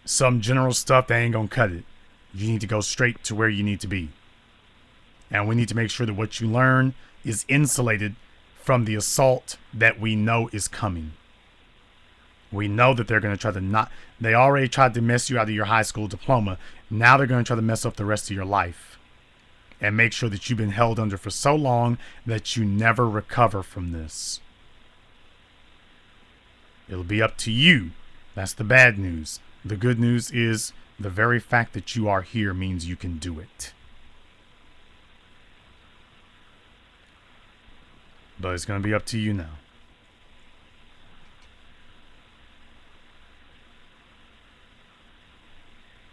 some general stuff, that ain't gonna cut it. You need to go straight to where you need to be. And we need to make sure that what you learn is insulated from the assault that we know is coming. We know that they're going to try to they already tried to mess you out of your high school diploma. Now they're going to try to mess up the rest of your life and make sure that you've been held under for so long that you never recover from this. It'll be up to you. That's the bad news. The good news is the very fact that you are here means you can do it. But it's going to be up to you now.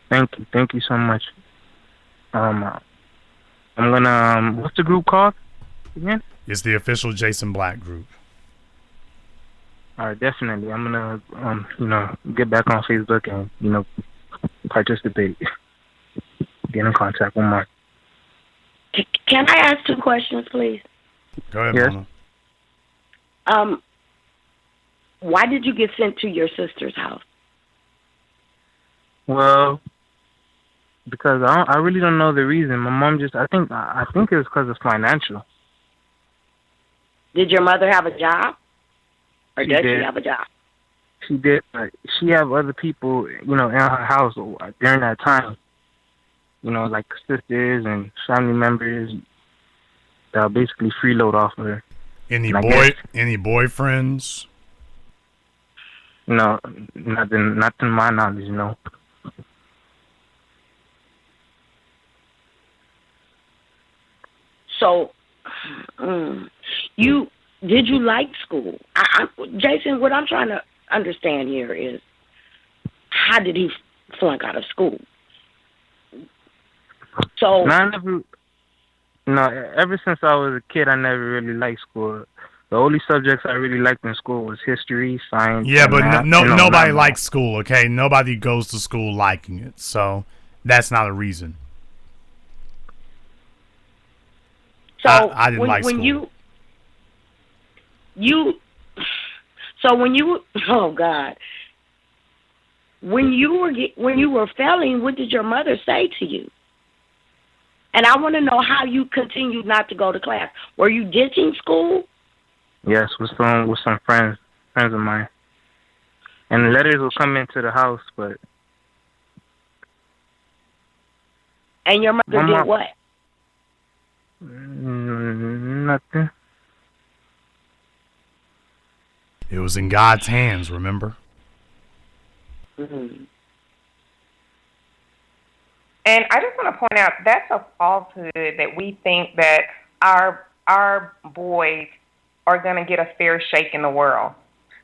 Thank you. Thank you so much. I'm gonna. What's the group called again? It's the official Jason Black group. All right, definitely. I'm gonna, get back on Facebook and, participate. Get in contact with Mark. Can I ask 2 questions, please? Go ahead, Yes. Mama. Why did you get sent to your sister's house? Well, because I really don't know the reason. My mom just, I think it's because it's financial. Did your mother have a job? Or She does did. she have a job? She did, but she have other people, in her house during that time. Like sisters and family members that basically freeload off of her. Any And I guess, any boyfriends? nothing to my knowledge. So, did you like school? Jason, what I'm trying to understand here is, how did he flunk out of school? So, ever since I was a kid, I never really liked school. The only subjects I really liked in school was history, science, Yeah, and but math. nobody Not likes math. school, okay? Nobody goes to school liking it, so that's not a reason. so I didn't like when school. you so when you oh God, when you were failing, what did your mother say to you? And I want to know how you continued not to go to class. Were you ditching school? Yes, with some friends of mine. And the letters will come into the house, but And your my mother did mom, what? nothing. It was in God's hands, remember? Mm-hmm. And I just want to point out that's a falsehood that we think that our boys are going to get a fair shake in the world.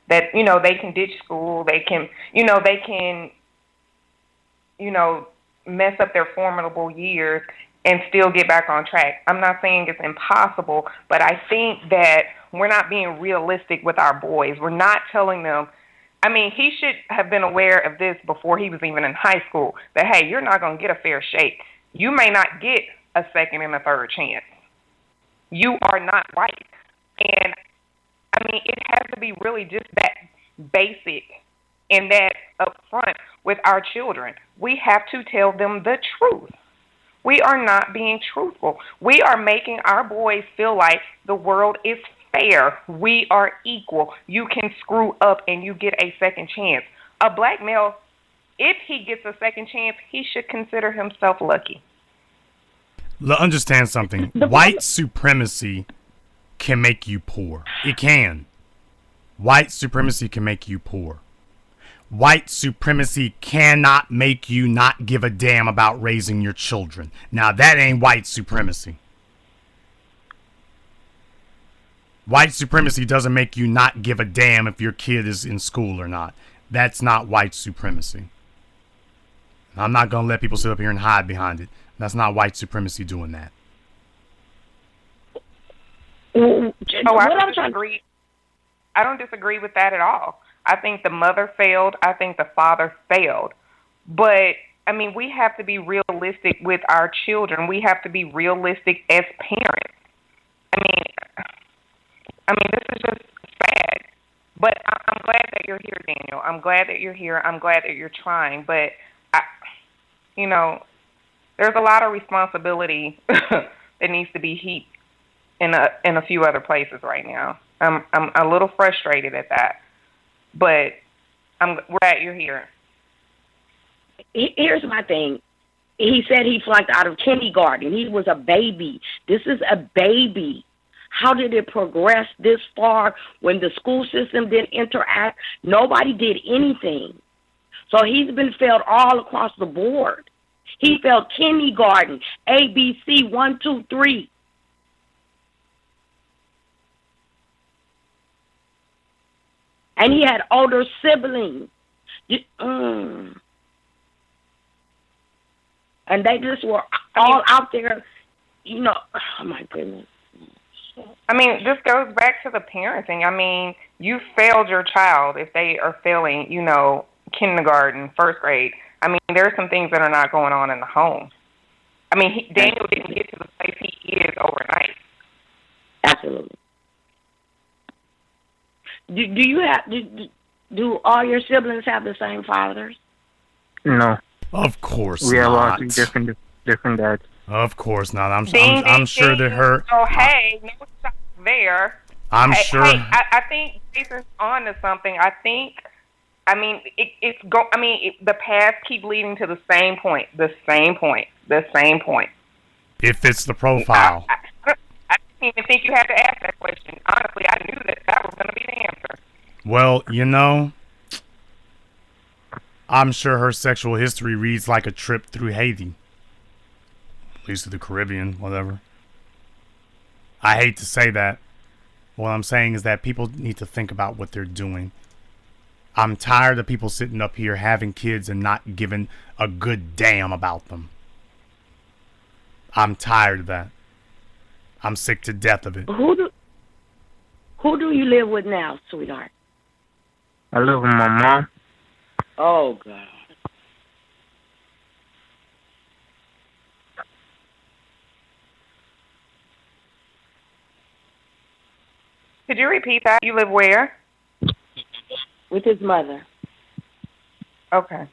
That they can ditch school, they can mess up their formidable years and still get back on track. I'm not saying it's impossible, but I think that we're not being realistic with our boys. We're not telling them. I mean, he should have been aware of this before he was even in high school, that, hey, you're not going to get a fair shake. You may not get a second and a third chance. You are not right. And, I mean, it has to be really just that basic and that upfront with our children. We have to tell them the truth. We are not being truthful. We are making our boys feel like the world is fair. We are equal. You can screw up and you get a second chance. A black male, if he gets a second chance, he should consider himself lucky. Understand something. White supremacy can make you poor. It can. White supremacy can make you poor. White supremacy cannot make you not give a damn about raising your children. Now, that ain't white supremacy. White supremacy doesn't make you not give a damn if your kid is in school or not. That's not white supremacy. I'm not going to let people sit up here and hide behind it. That's not white supremacy doing that. I don't disagree with that at all. I think the mother failed. I think the father failed. But, I mean, we have to be realistic with our children. We have to be realistic as parents. I mean, this is just sad. But I'm glad that you're here, Daniel. I'm glad that you're here. I'm glad that you're trying. But, there's a lot of responsibility that needs to be heaped in a few other places right now. I'm a little frustrated at that. But I'm glad you're here. Here's my thing. He said he flunked out of kindergarten. He was a baby. This is a baby. How did it progress this far when the school system didn't interact? Nobody did anything. So he's been failed all across the board. He failed kindergarten, ABC, 1, 2, 3. And he had older siblings. And they just were all out there, oh my goodness. I mean, this goes back to the parenting. I mean, you failed your child if they are failing, kindergarten, first grade. I mean, there are some things that are not going on in the home. I mean, Daniel didn't get to the place he is overnight. Absolutely. Do all your siblings have the same fathers? No. Of course We have all three not. different dads. Of course not. Ding, I'm ding, sure that ding. her. So, hey, no shock there. I'm Hey, hey, sure. I think Jason's on to something. I mean, the paths keep leading to the same point, the same point, the same point. It fits the I, profile. I, I didn't even think you had to ask that question. Honestly, I knew that was going to be the answer. Well, you know, I'm sure her sexual history reads like a trip through Haiti. At least to the Caribbean, whatever. I hate to say that. What I'm saying is that people need to think about what they're doing. I'm tired of people sitting up here having kids and not giving a good damn about them. I'm tired of that. I'm sick to death of it. Who do you live with now, sweetheart? I live with my mom. Oh God. Could you repeat that? You live where? With his mother. Okay.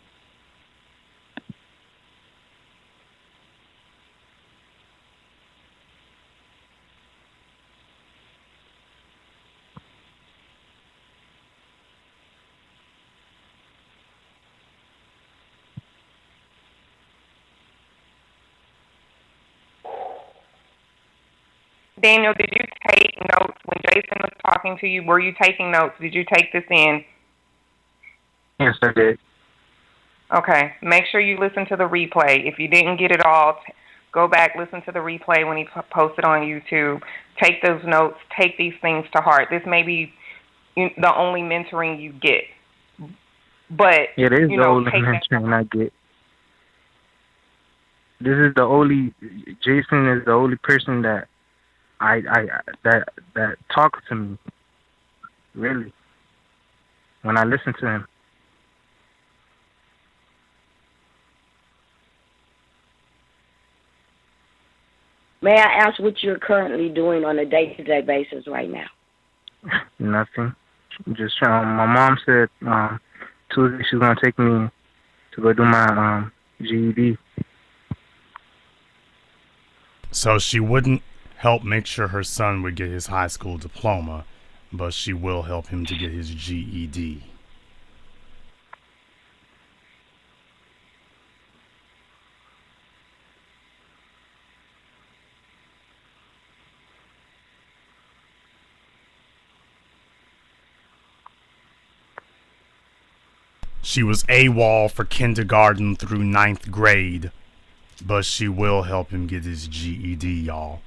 Daniel, did you take notes when Jason was talking to you? Were you taking notes? Did you take this in? Yes, I did. Okay. Make sure you listen to the replay. If you didn't get it all, go back, listen to the replay when he posted on YouTube. Take those notes. Take these things to heart. This may be the only mentoring you get. But, It is the only take that. mentoring I get. This is the only. Jason is the only person that that talks to me. Really, when I listen to him. May I ask what you're currently doing on a day-to-day basis right now? Nothing. Just my mom said Tuesday she's gonna take me to go do my GED. So she wouldn't help make sure her son would get his high school diploma, but she will help him to get his GED. She was AWOL for kindergarten through 9th grade, but she will help him get his GED, y'all.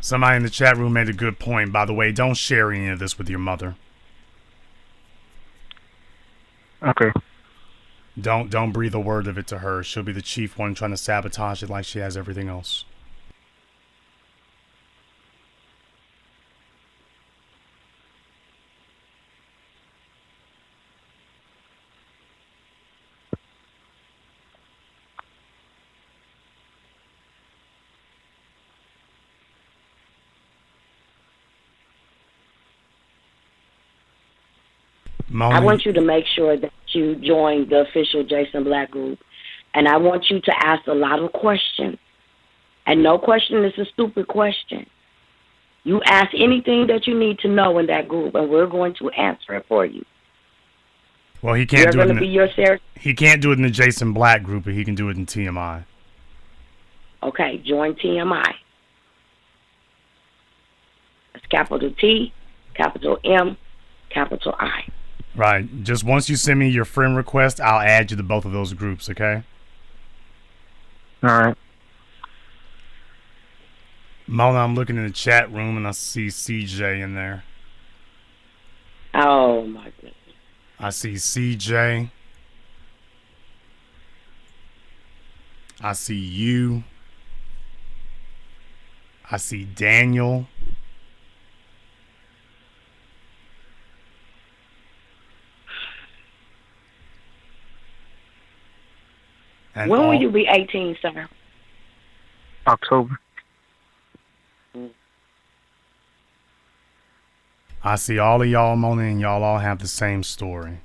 Somebody in the chat room made a good point. By the way, don't share any of this with your mother. Okay. Don't breathe a word of it to her. She'll be the chief one trying to sabotage it like she has everything else. Moni, I want you to make sure that you join the official Jason Black group. And I want you to ask a lot of questions. And no question is a stupid question. You ask anything that you need to know in that group, and we're going to answer it for you. well, he can't do it. He can't do it in the Jason Black group, but he can do it in TMI. Okay, join TMI. That's capital T, capital M, capital I. Right. Just once you send me your friend request, I'll add you to both of those groups, okay? All right. Mona, I'm looking in the chat room and I see CJ in there. Oh, my goodness. I see CJ. I see you. I see Daniel. And when will you be 18, sir? October. I see all of y'all moaning and y'all all have the same story.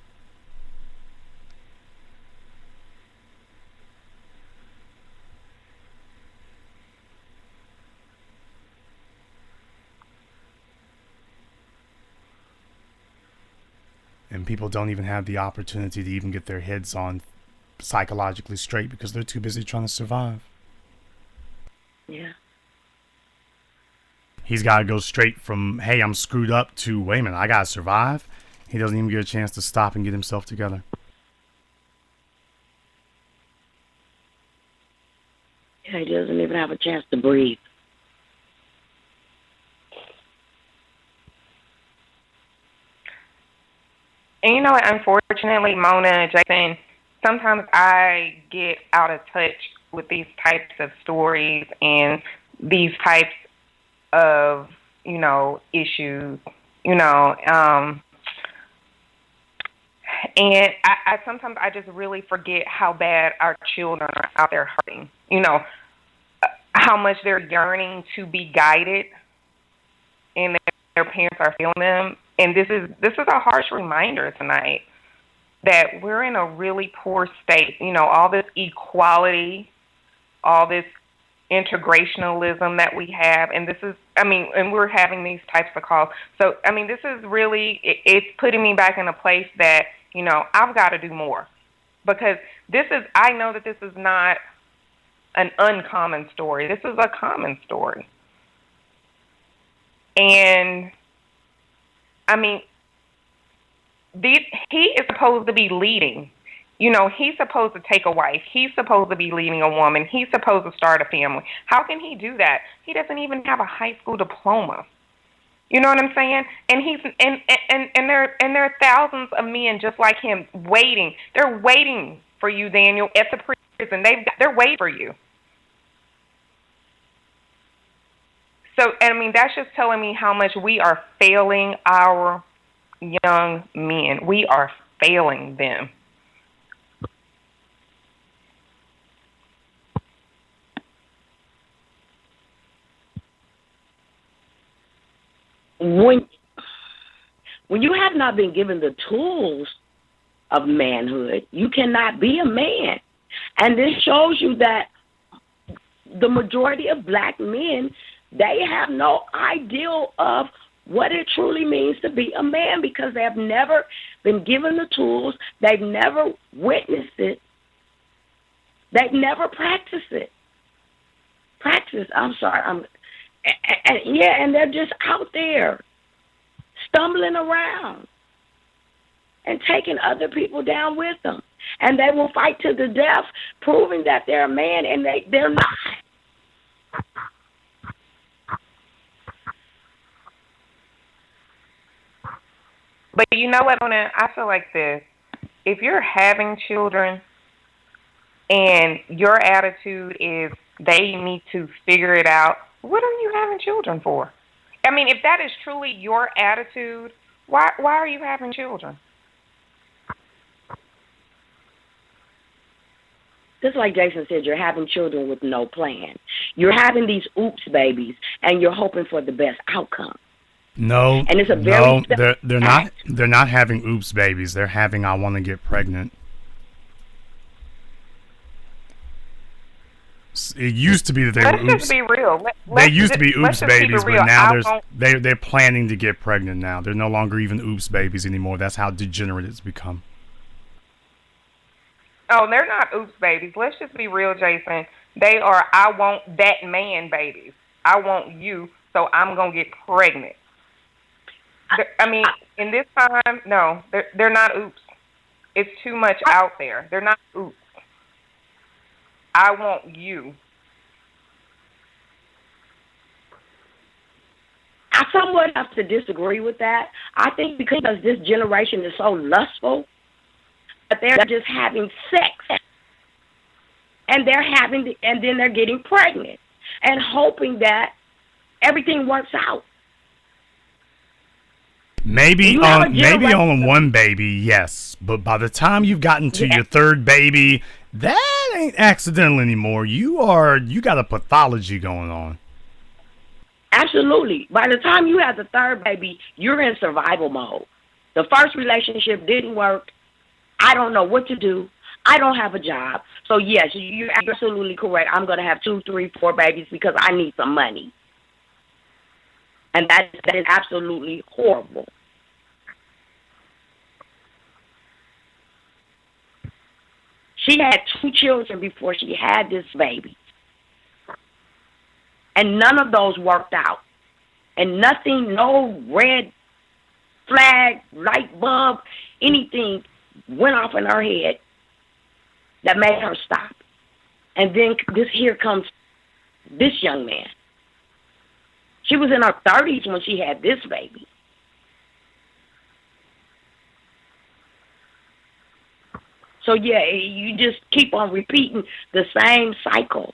And people don't even have the opportunity to even get their heads on psychologically straight because they're too busy trying to survive. Yeah. He's got to go straight from, hey, I'm screwed up, to, wait a minute, I got to survive. He doesn't even get a chance to stop and get himself together. Yeah, he doesn't even have a chance to breathe. And you know what, unfortunately, Mona and Jason, sometimes I get out of touch with these types of stories and these types of, issues, and I sometimes I just really forget how bad our children are out there hurting, how much they're yearning to be guided and their parents are failing them. And this is a harsh reminder tonight that we're in a really poor state. All this equality, all this integrationalism that we have, and and we're having these types of calls. So, this is really, it's putting me back in a place that, I've got to do more. Because I know that this is not an uncommon story. This is a common story. And he is supposed to be leading. He's supposed to take a wife. He's supposed to be leading a woman. He's supposed to start a family. How can he do that? He doesn't even have a high school diploma. You know what I'm saying? And there are thousands of men just like him waiting. They're waiting for you, Daniel, at the prison. They're waiting for you. So, that's just telling me how much we are failing our young men. We are failing them. When you have not been given the tools of manhood, you cannot be a man. And this shows you that the majority of black men, they have no idea of what it truly means to be a man because they have never been given the tools. They've never witnessed it. They've never practiced it. And they're just out there stumbling around and taking other people down with them. And they will fight to the death, proving that they're a man, and they're not. But you know what, Mona? I feel like this. If you're having children and your attitude is they need to figure it out, what are you having children for? If that is truly your attitude, why are you having children? Just like Jason said, you're having children with no plan. You're having these oops babies, and you're hoping for the best outcome. No, and it's they're not. They're not having oops babies. They're having I want to get pregnant. It used to be that they were oops. Let's just be real. They used to be oops babies, but now they're planning to get pregnant now. They're no longer even oops babies anymore. That's how degenerate it's become. Oh, they're not oops babies. Let's just be real, Jason. They are I want that man babies. I want you, so I'm going to get pregnant. In this time, no, they're not oops. It's too much out there. They're not oops. I want you. I somewhat have to disagree with that. I think because this generation is so lustful, that they're just having sex, and then they're getting pregnant, and hoping that everything works out. Maybe on one baby, yes, but by the time you've gotten to your third baby, that ain't accidental anymore. You got a pathology going on. Absolutely. By the time you have the third baby, you're in survival mode. The first relationship didn't work. I don't know what to do. I don't have a job. So, yes, you're absolutely correct. I'm going to have 2, 3, 4 babies because I need some money. And that is absolutely horrible. She had 2 children before she had this baby. And none of those worked out. And nothing, no red flag, light bulb, anything went off in her head that made her stop. And then here comes this young man. She was in her 30s when she had this baby. So, yeah, you just keep on repeating the same cycle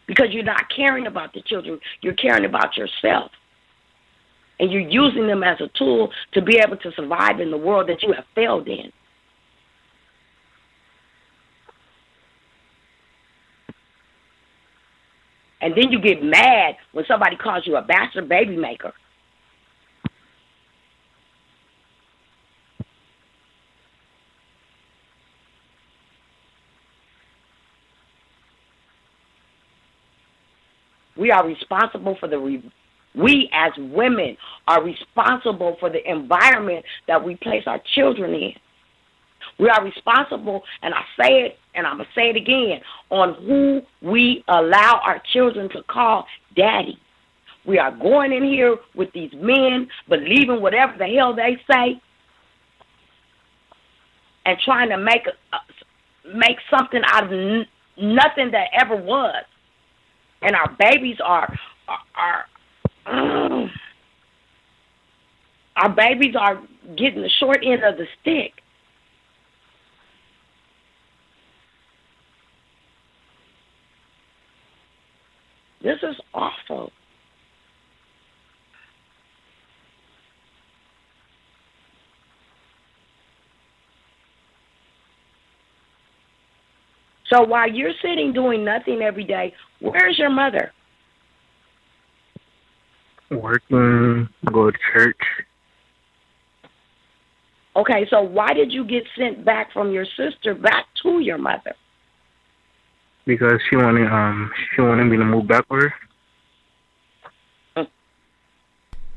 because you're not caring about the children. You're caring about yourself. And you're using them as a tool to be able to survive in the world that you have failed in. And then you get mad when somebody calls you a bastard baby maker. We are responsible for we as women are responsible for the environment that we place our children in. We are responsible, and I say it, and I'm going to say it again, on who we allow our children to call daddy. We are going in here with these men, believing whatever the hell they say, and trying to make something out of nothing that ever was. And our babies our babies are getting the short end of the stick. This is awful. So while you're sitting doing nothing every day, where's your mother? Working, go to church. Okay, so why did you get sent back from your sister back to your mother? Because she wanted me to move back with her.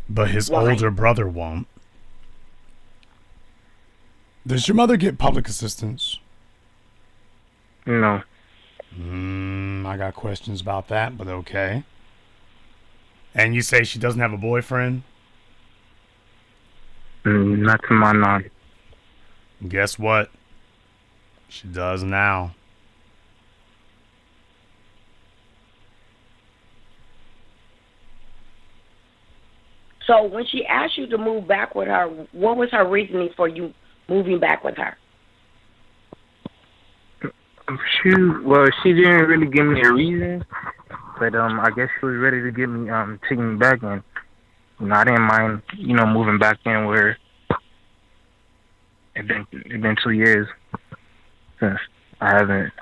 But his older brother won't. Does your mother get public assistance? No. I got questions about that, but okay. And you say she doesn't have a boyfriend? Not to my knowledge. Guess what? She does now. So when she asked you to move back with her, what was her reasoning for you moving back with her? She didn't really give me a reason, but I guess she was ready to get me taken back, and I didn't mind moving back in with her. It's been 2 years since I haven't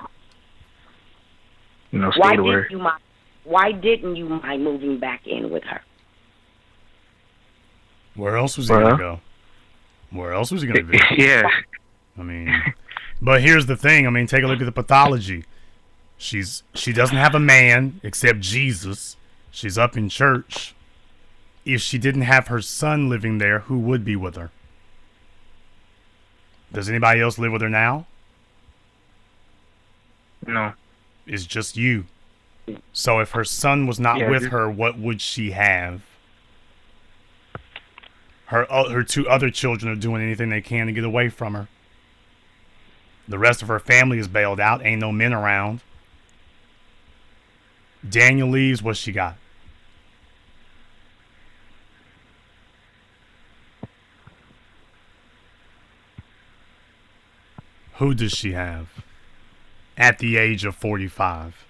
stayed with her. Why didn't you mind moving back in with her? Where else was he going to go? Where else was he going to be? Yeah. I mean, but here's the thing. I mean, take a look at the pathology. She doesn't have a man except Jesus. She's up in church. If she didn't have her son living there, who would be with her? Does anybody else live with her now? No. It's just you. So if her son was not with her, what would she have? Her 2 other children are doing anything they can to get away from her. The rest of her family is bailed out. Ain't no men around. Daniel leaves. What's she got? Who does she have at the age of 45?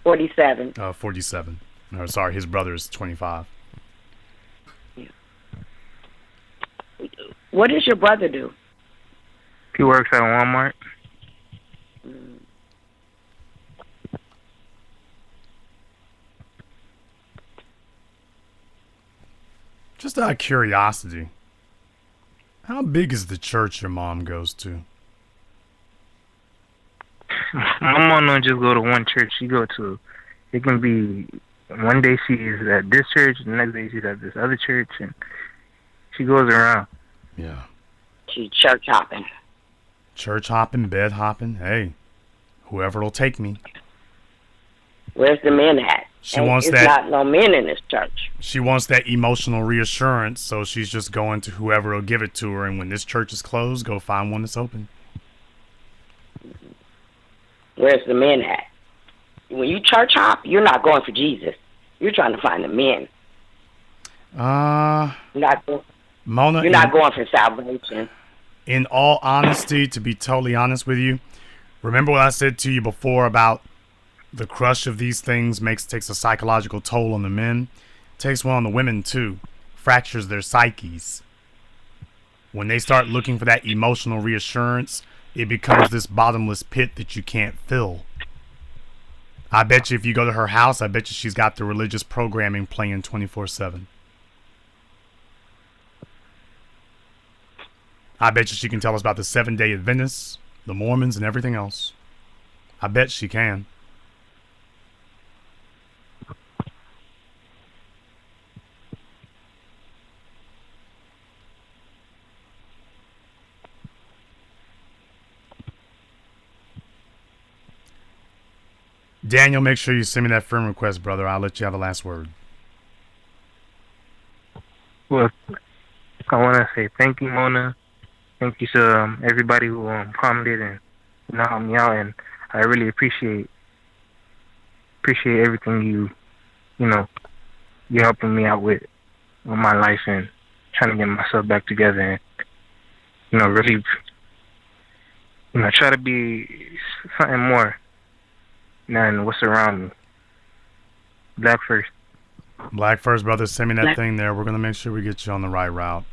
47. 47. No, sorry, his brother is 25. What does your brother do? He works at Walmart. Just out of curiosity, how big is the church your mom goes to? My mom don't just go to one church. She go to, it can be, one day she's at this church, the next day she's at this other church, and she goes around. Yeah. She church hopping. Church hopping, bed hopping. Hey, whoever'll take me. Where's the men at? She wants it's that. Not no men in this church. She wants that emotional reassurance, so she's just going to whoever will give it to her. And when this church is closed, go find one that's open. Where's the men at? When you church hop, you're not going for Jesus. You're trying to find the men. Mona, you're not going for salvation. In all honesty, to be totally honest with you, remember what I said to you before about the crush of these things takes a psychological toll on the men? It takes one on the women too. Fractures their psyches. When they start looking for that emotional reassurance, it becomes this bottomless pit that you can't fill. I bet you if you go to her house, I bet you she's got the religious programming playing 24/7. I bet you she can tell us about the 7-Day Adventists, the Mormons, and everything else. I bet she can. Daniel, make sure you send me that friend request, brother. I'll let you have the last word. Well, I want to say thank you, Mona. Thank you to everybody who commented and helped me out, and I really appreciate everything you're helping me out with my life and trying to get myself back together and really try to be something more than what's around me. Black first. Black first, brother. Send me that thing there. We're gonna make sure we get you on the right route.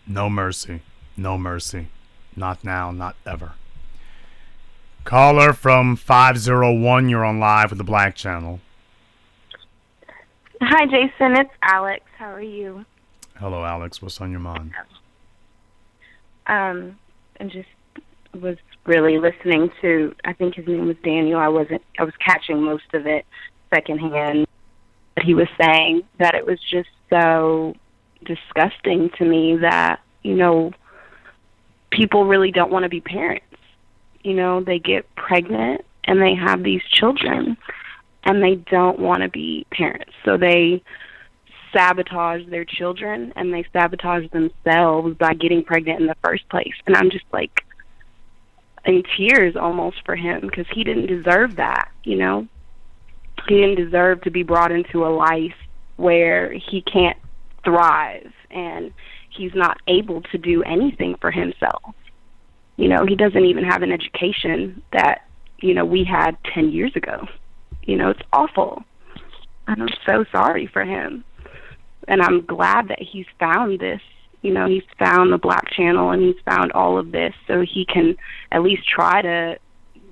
No mercy. No mercy. Not now, not ever. Caller from 501, you're on live with the Black Channel. Hi, Jason. It's Alex. How are you? Hello, Alex. What's on your mind? And just was really listening to, I think his name was Daniel. I was catching most of it secondhand. But he was saying that it was just so disgusting to me that, people really don't want to be parents. They get pregnant and they have these children and they don't want to be parents. So they sabotage their children and they sabotage themselves by getting pregnant in the first place. And I'm just like in tears almost for him because he didn't deserve that, He didn't deserve to be brought into a life where he can't thrive and he's not able to do anything for himself. He doesn't even have an education that, we had 10 years ago. It's awful. And I'm so sorry for him. And I'm glad that he's found this. He's found the Black Channel and he's found all of this so he can at least try to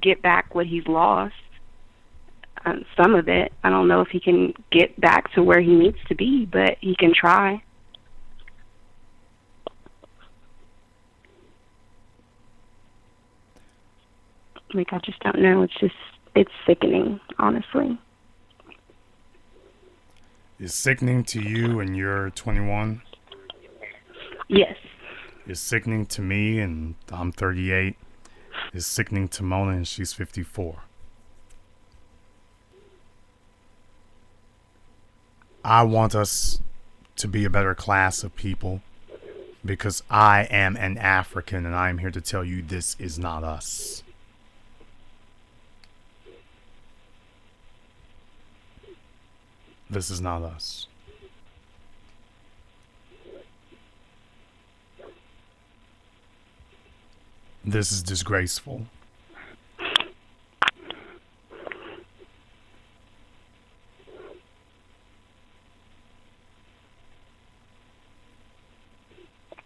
get back what he's lost. Some of it. I don't know if he can get back to where he needs to be, but he can try. I just don't know. It's sickening, honestly. It's sickening to you and you're 21? Yes. It's sickening to me and I'm 38. It's sickening to Mona and she's 54. I want us to be a better class of people because I am an African and I am here to tell you this is not us. This is not us. This is disgraceful.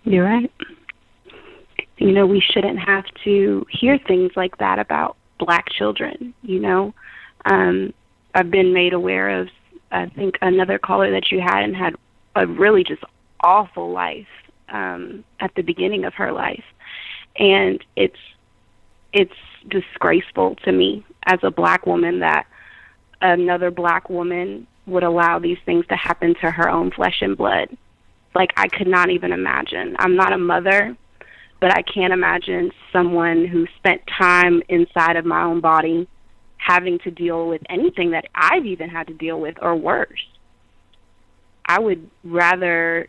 You're right. we shouldn't have to hear things like that about black children. I've been made aware of, I think, another caller that you had and had a really just awful life at the beginning of her life. And it's disgraceful to me as a black woman that another black woman would allow these things to happen to her own flesh and blood. Like, I could not even imagine. I'm not a mother, but I can't imagine someone who spent time inside of my own body having to deal with anything that I've even had to deal with, or worse. I would rather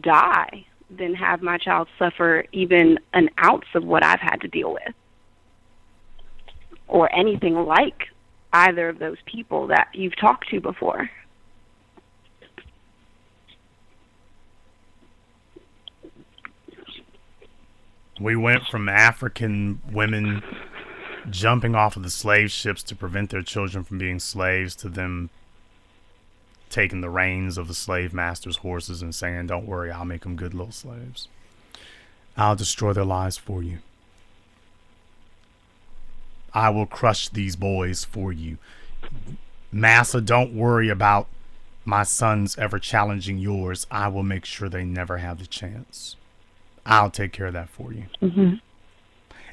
die than have my child suffer even an ounce of what I've had to deal with, or anything like either of those people that you've talked to before. We went from African women jumping off of the slave ships to prevent their children from being slaves to them taking the reins of the slave master's horses and saying, "Don't worry, I'll make them good little slaves. I'll destroy their lives for you. I will crush these boys for you. Massa, don't worry about my sons ever challenging yours. I will make sure they never have the chance. I'll take care of that for you." Mm-hmm.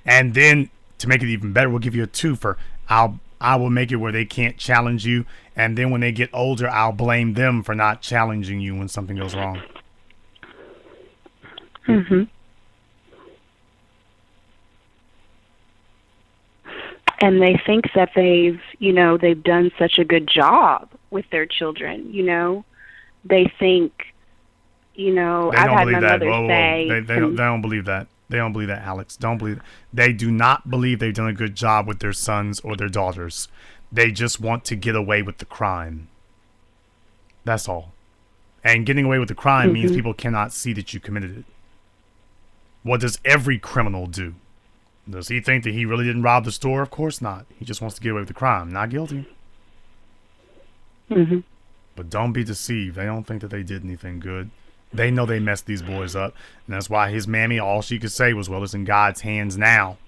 And then, to make it even better, we'll give you a twofer. I will make it where they can't challenge you, and then when they get older, I'll blame them for not challenging you when something goes wrong. Mm-hmm. And they think that they've done such a good job with their children. They think, I've had my mother say. They don't believe that. They don't believe that, Alex. Don't believe. They do not believe they've done a good job with their sons or their daughters. They just want to get away with the crime. That's all. And getting away with the crime means people cannot see that you committed it. What does every criminal do? Does he think that he really didn't rob the store? Of course not. He just wants to get away with the crime. Not guilty. Mm-hmm. But don't be deceived. They don't think that they did anything good. They know they messed these boys up. And that's why his mammy, all she could say was, "Well, it's in God's hands now.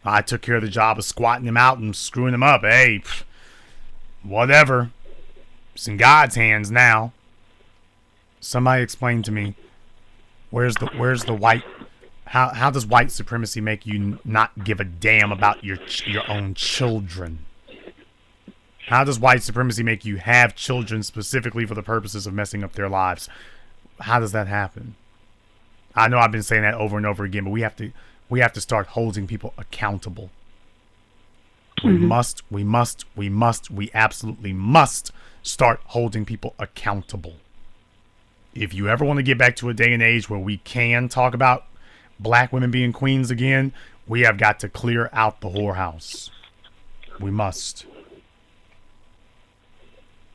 I took care of the job of squatting him out and screwing him up. Hey, whatever. It's in God's hands now." Somebody explain to me, where's the white... How does white supremacy make you not give a damn about your own children? How does white supremacy make you have children specifically for the purposes of messing up their lives? How does that happen? I know I've been saying that over and over again, but we have to start holding people accountable. We absolutely must start holding people accountable. If you ever want to get back to a day and age where we can talk about black women being queens again, we have got to clear out the whorehouse. We must.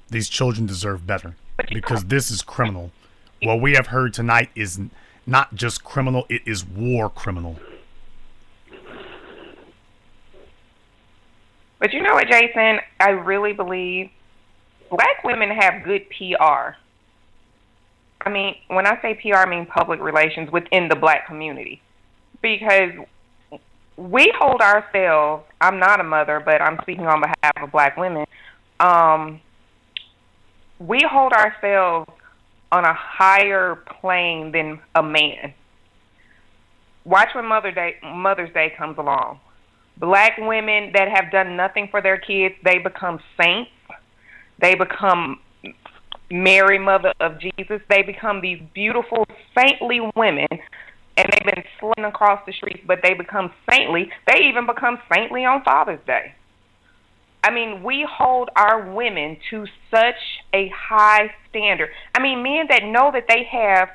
These children deserve better, because this is criminal. What we have heard tonight is not just criminal, it is war criminal. But you know what, Jason? I really believe black women have good PR. I mean, when I say PR, I mean public relations within the black community. Because we hold ourselves, I'm not a mother, but I'm speaking on behalf of black women, we hold ourselves on a higher plane than a man. Watch when Mother's Day comes along. Black women that have done nothing for their kids, they become saints. They become Mary, Mother of Jesus. They become these beautiful, saintly women, and they've been sliding across the streets, but they become saintly. They even become saintly on Father's Day. I mean, we hold our women to such a high standard. I mean, men that know that they have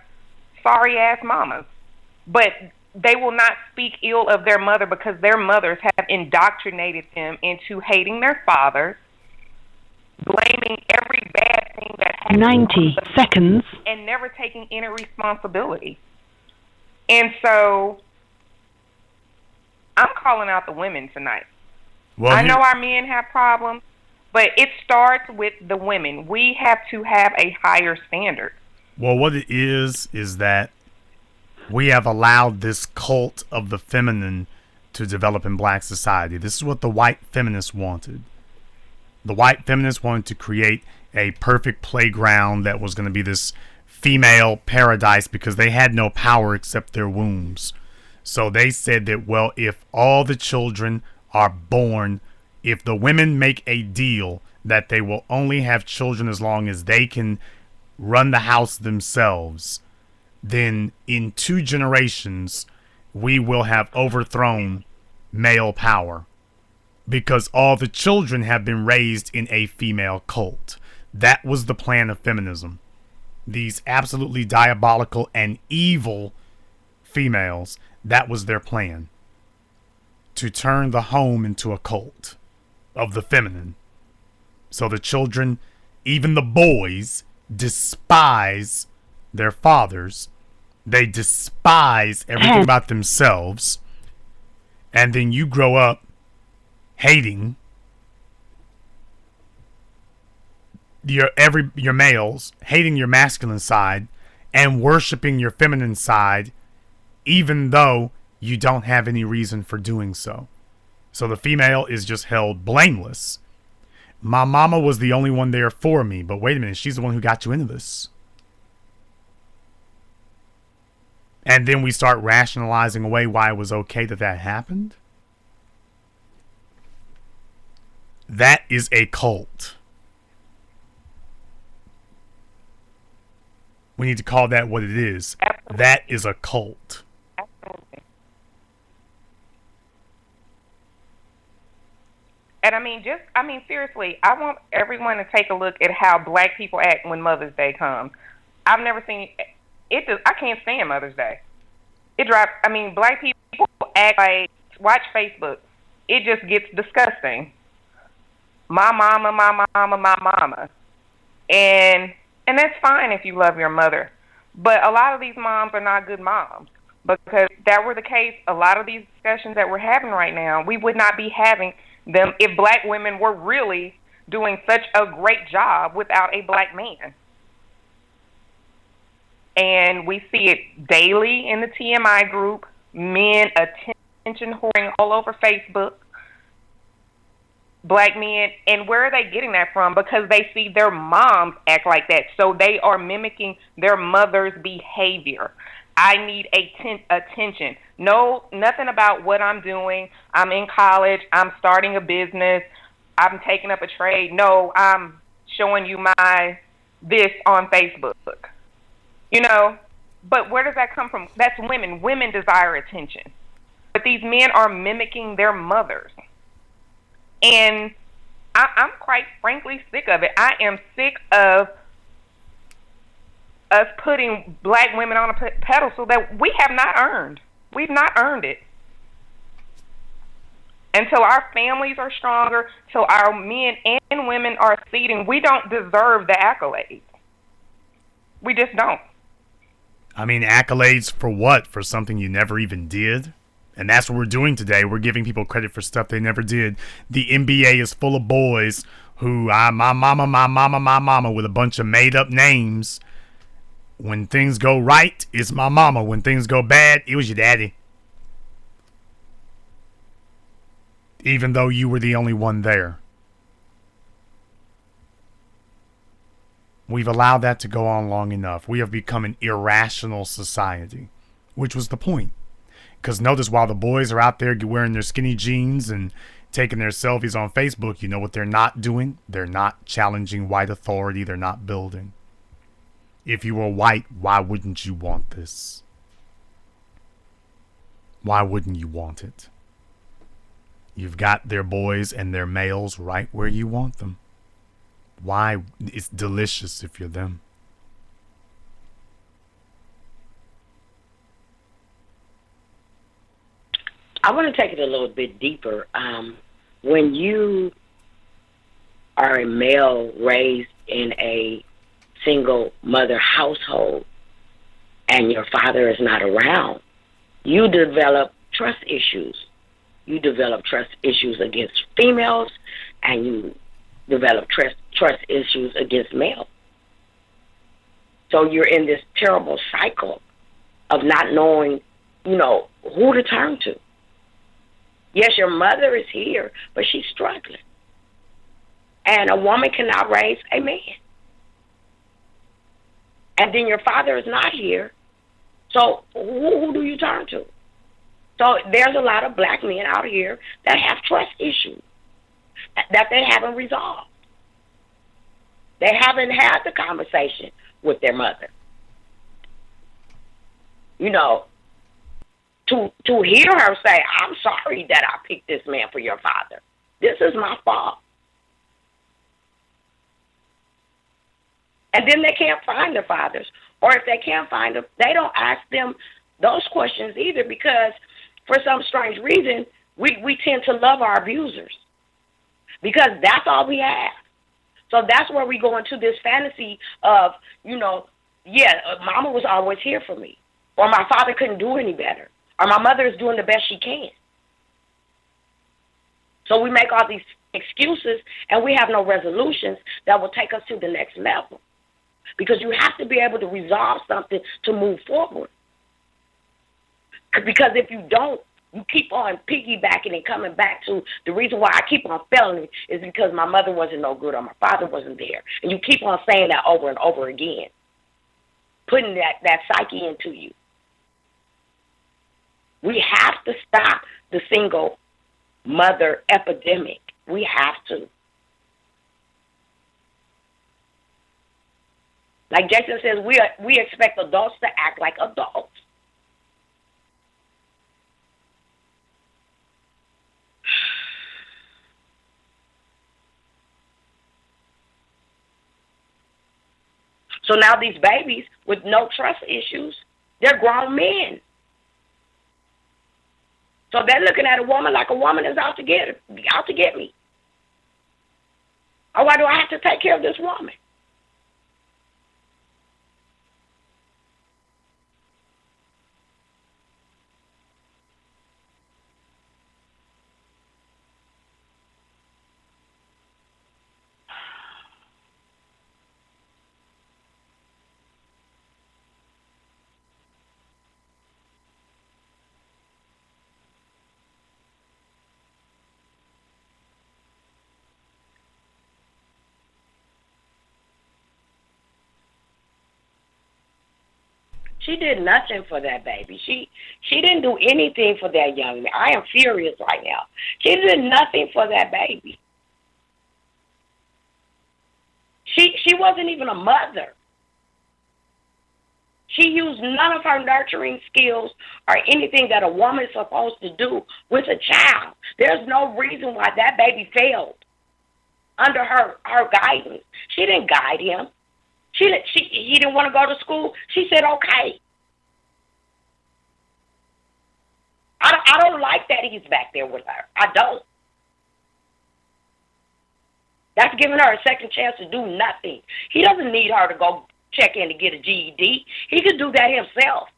sorry-ass mamas, but they will not speak ill of their mother because their mothers have indoctrinated them into hating their fathers, blaming every bad thing that happens 90 seconds, and never taking any responsibility. And so I'm calling out the women tonight. Well, I know our men have problems, but it starts with the women. We have to have a higher standard. Well, what it is that We have allowed this cult of the feminine to develop in black society. This is what the white feminists wanted. The white feminists wanted to create a perfect playground that was going to be this female paradise because they had no power except their wombs. So they said that, well, if all the children are born, if the women make a deal that they will only have children as long as they can run the house themselves, then in 2 generations, we will have overthrown male power because all the children have been raised in a female cult. That was the plan of feminism. These absolutely diabolical and evil females, that was their plan. To turn the home into a cult of the feminine. So the children, even the boys, despise their fathers. They despise everything about themselves. And then you grow up hating your males, hating your masculine side, and worshiping your feminine side, even though you don't have any reason for doing so. So the female is just held blameless. My mama was the only one there for me, but wait a minute, she's the one who got you into this. And then we start rationalizing away why it was okay that happened. That is a cult. We need to call that what it is. Absolutely. That is a cult. Absolutely. And I mean, seriously, I want everyone to take a look at how black people act when Mother's Day comes. I've never seen it. I can't stand Mother's Day. Black people act like, watch Facebook. It just gets disgusting. My mama, my mama, my mama. And that's fine if you love your mother. But a lot of these moms are not good moms. Because if that were the case, a lot of these discussions that we're having right now, we would not be having them if black women were really doing such a great job without a black man. And we see it daily in the TMI group, men attention whoring all over Facebook, black men. And where are they getting that from? Because they see their moms act like that. So they are mimicking their mother's behavior. I need attention. No, nothing about what I'm doing. I'm in college. I'm starting a business. I'm taking up a trade. No, I'm showing you this on Facebook. But where does that come from? That's women. Women desire attention. But these men are mimicking their mothers. And I'm quite frankly sick of it. I am sick of us putting black women on a pedestal that we have not earned. We've not earned it. Until our families are stronger, till our men and women are succeeding, we don't deserve the accolades. We just don't. I mean, accolades for what? For something you never even did? And that's what we're doing today. We're giving people credit for stuff they never did. The NBA is full of boys who, my mama, with a bunch of made-up names. When things go right, it's my mama. When things go bad, it was your daddy. Even though you were the only one there. We've allowed that to go on long enough. We have become an irrational society, which was the point. Because notice, while the boys are out there wearing their skinny jeans and taking their selfies on Facebook, you know what they're not doing? They're not challenging white authority. They're not building. If you were white, why wouldn't you want this? Why wouldn't you want it? You've got their boys and their males right where you want them. Why? It's delicious if you're them. I want to take it a little bit deeper. When you are a male raised in a single mother household and your father is not around, you develop trust issues. You develop trust issues against females, and you develop trust issues against males. So you're in this terrible cycle of not knowing, who to turn to. Yes, your mother is here, but she's struggling. And a woman cannot raise a man. And then your father is not here. So who do you turn to? So there's a lot of black men out here that have trust issues that they haven't resolved. They haven't had the conversation with their mother. To hear her say, I'm sorry that I picked this man for your father. This is my fault. And then they can't find their fathers. Or if they can't find them, they don't ask them those questions either, because for some strange reason, we tend to love our abusers because that's all we have. So that's where we go into this fantasy of, mama was always here for me, or my father couldn't do any better, or my mother is doing the best she can. So we make all these excuses, and we have no resolutions that will take us to the next level, because you have to be able to resolve something to move forward. Because if you don't, you keep on piggybacking and coming back to the reason why I keep on failing is because my mother wasn't no good or my father wasn't there. And you keep on saying that over and over again, putting that psyche into you. We have to stop the single mother epidemic. We have to. Like Jason says, we expect adults to act like adults. So now these babies with no trust issues, they're grown men. So they're looking at a woman like a woman is out to get me. Or why do I have to take care of this woman? She did nothing for that baby. She didn't do anything for that young man. I am furious right now. She did nothing for that baby. She wasn't even a mother. She used none of her nurturing skills or anything that a woman is supposed to do with a child. There's no reason why that baby failed under her guidance. She didn't guide him. He didn't want to go to school. She said, okay. I don't like that he's back there with her. I don't. That's giving her a second chance to do nothing. He doesn't need her to go check in to get a GED. He could do that himself.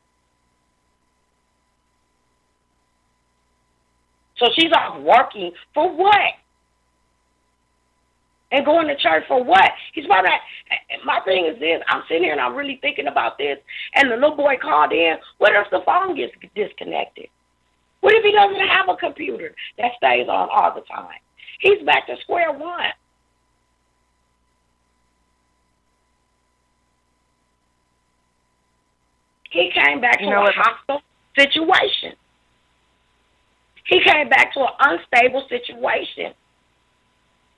So she's off working for what? And going to church for what? He's probably like, my thing is this, I'm sitting here and I'm really thinking about this, and the little boy called in. What if the phone gets disconnected? What if he doesn't have a computer that stays on all the time? He's back to square one. He came back to a hostile situation. He came back to an unstable situation.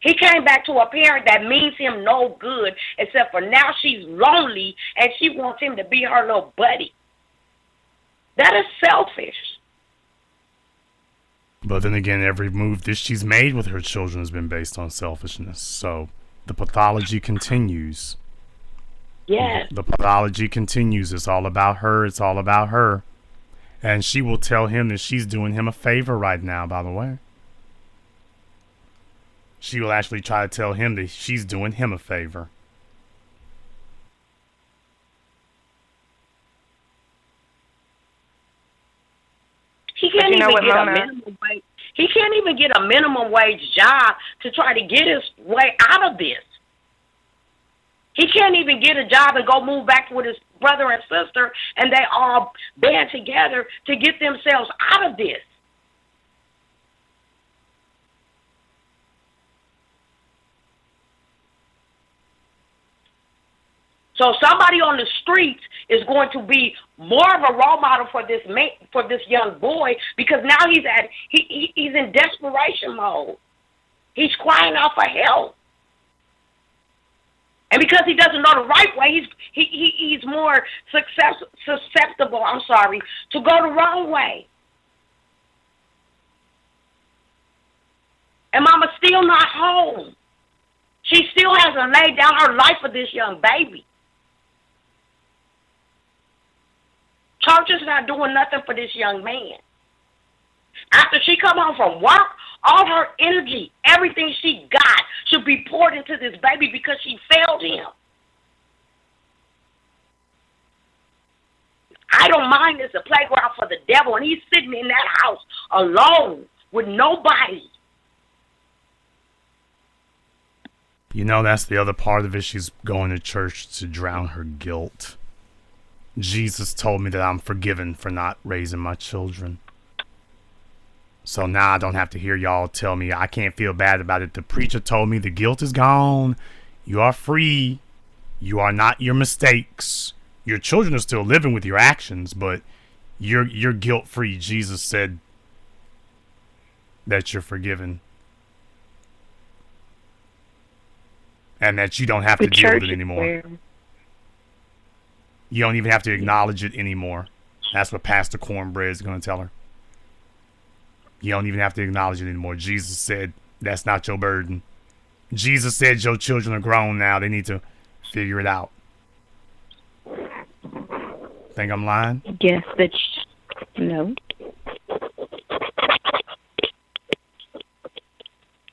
He came back to a parent that means him no good, except for now she's lonely and she wants him to be her little buddy. That is selfish. But then again, every move that she's made with her children has been based on selfishness. So the pathology continues. Yes. The pathology continues. It's all about her. It's all about her. And she will tell him that she's doing him a favor right now, by the way. She will actually try to tell him that she's doing him a favor. He can't even get a minimum wage. He can't even get a minimum wage job to try to get his way out of this. He can't even get a job and go move back with brother and sister, and they all band together to get themselves out of this. So somebody on the streets is going to be more of a role model for this young boy, because now he's in desperation mode. He's crying out for help. And because he doesn't know the right way, he's more susceptible, to go the wrong way. And mama's still not home. She still hasn't laid down her life for this young baby. Church is not doing nothing for this young man. After she come home from work, all her energy, everything she got should be poured into this baby because she failed him. I don't mind it's a playground for the devil, and he's sitting in that house alone with nobody. You know, that's the other part of it. She's going to church to drown her guilt. Jesus told me that I'm forgiven for not raising my children. So now I don't have to hear y'all tell me I can't feel bad about it. The preacher told me the guilt is gone. You are free. You are not your mistakes. Your children are still living with your actions, but you're guilt-free. Jesus said that you're forgiven. And that you don't have to deal with it anymore. You don't even have to acknowledge it anymore. That's what Pastor Cornbread is going to tell her. You don't even have to acknowledge it anymore. Jesus said that's not your burden. Jesus said your children are grown now. They need to figure it out. Think I'm lying? Yes, no.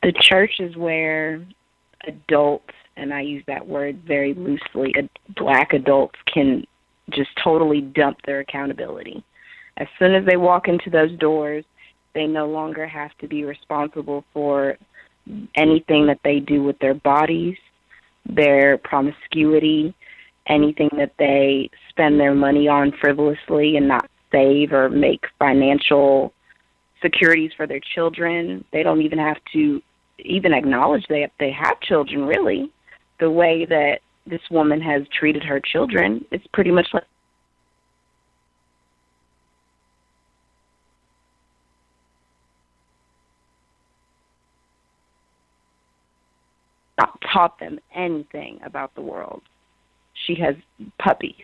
The church is where adults, and I use that word very loosely, black adults can just totally dump their accountability. As soon as they walk into those doors, they no longer have to be responsible for anything that they do with their bodies, their promiscuity, anything that they spend their money on frivolously and not save or make financial securities for their children. They don't even have to even acknowledge they have children, really. The way that this woman has treated her children, it's pretty much like not taught them anything about the world. She has puppies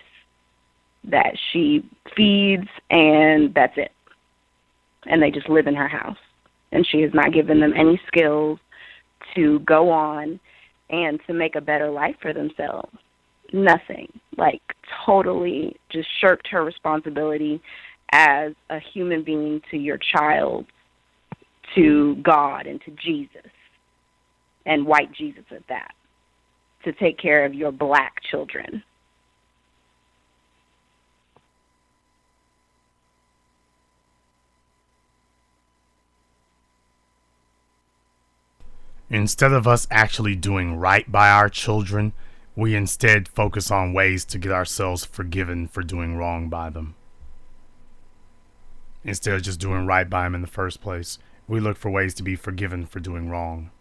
that she feeds, and that's it. And they just live in her house. And she has not given them any skills to go on and to make a better life for themselves. Nothing. Like, totally just shirked her responsibility as a human being to your child, to God, and to Jesus. And white Jesus at that. To take care of your black children. Instead of us actually doing right by our children, we instead focus on ways to get ourselves forgiven for doing wrong by them. Instead of just doing right by them in the first place, we look for ways to be forgiven for doing wrong.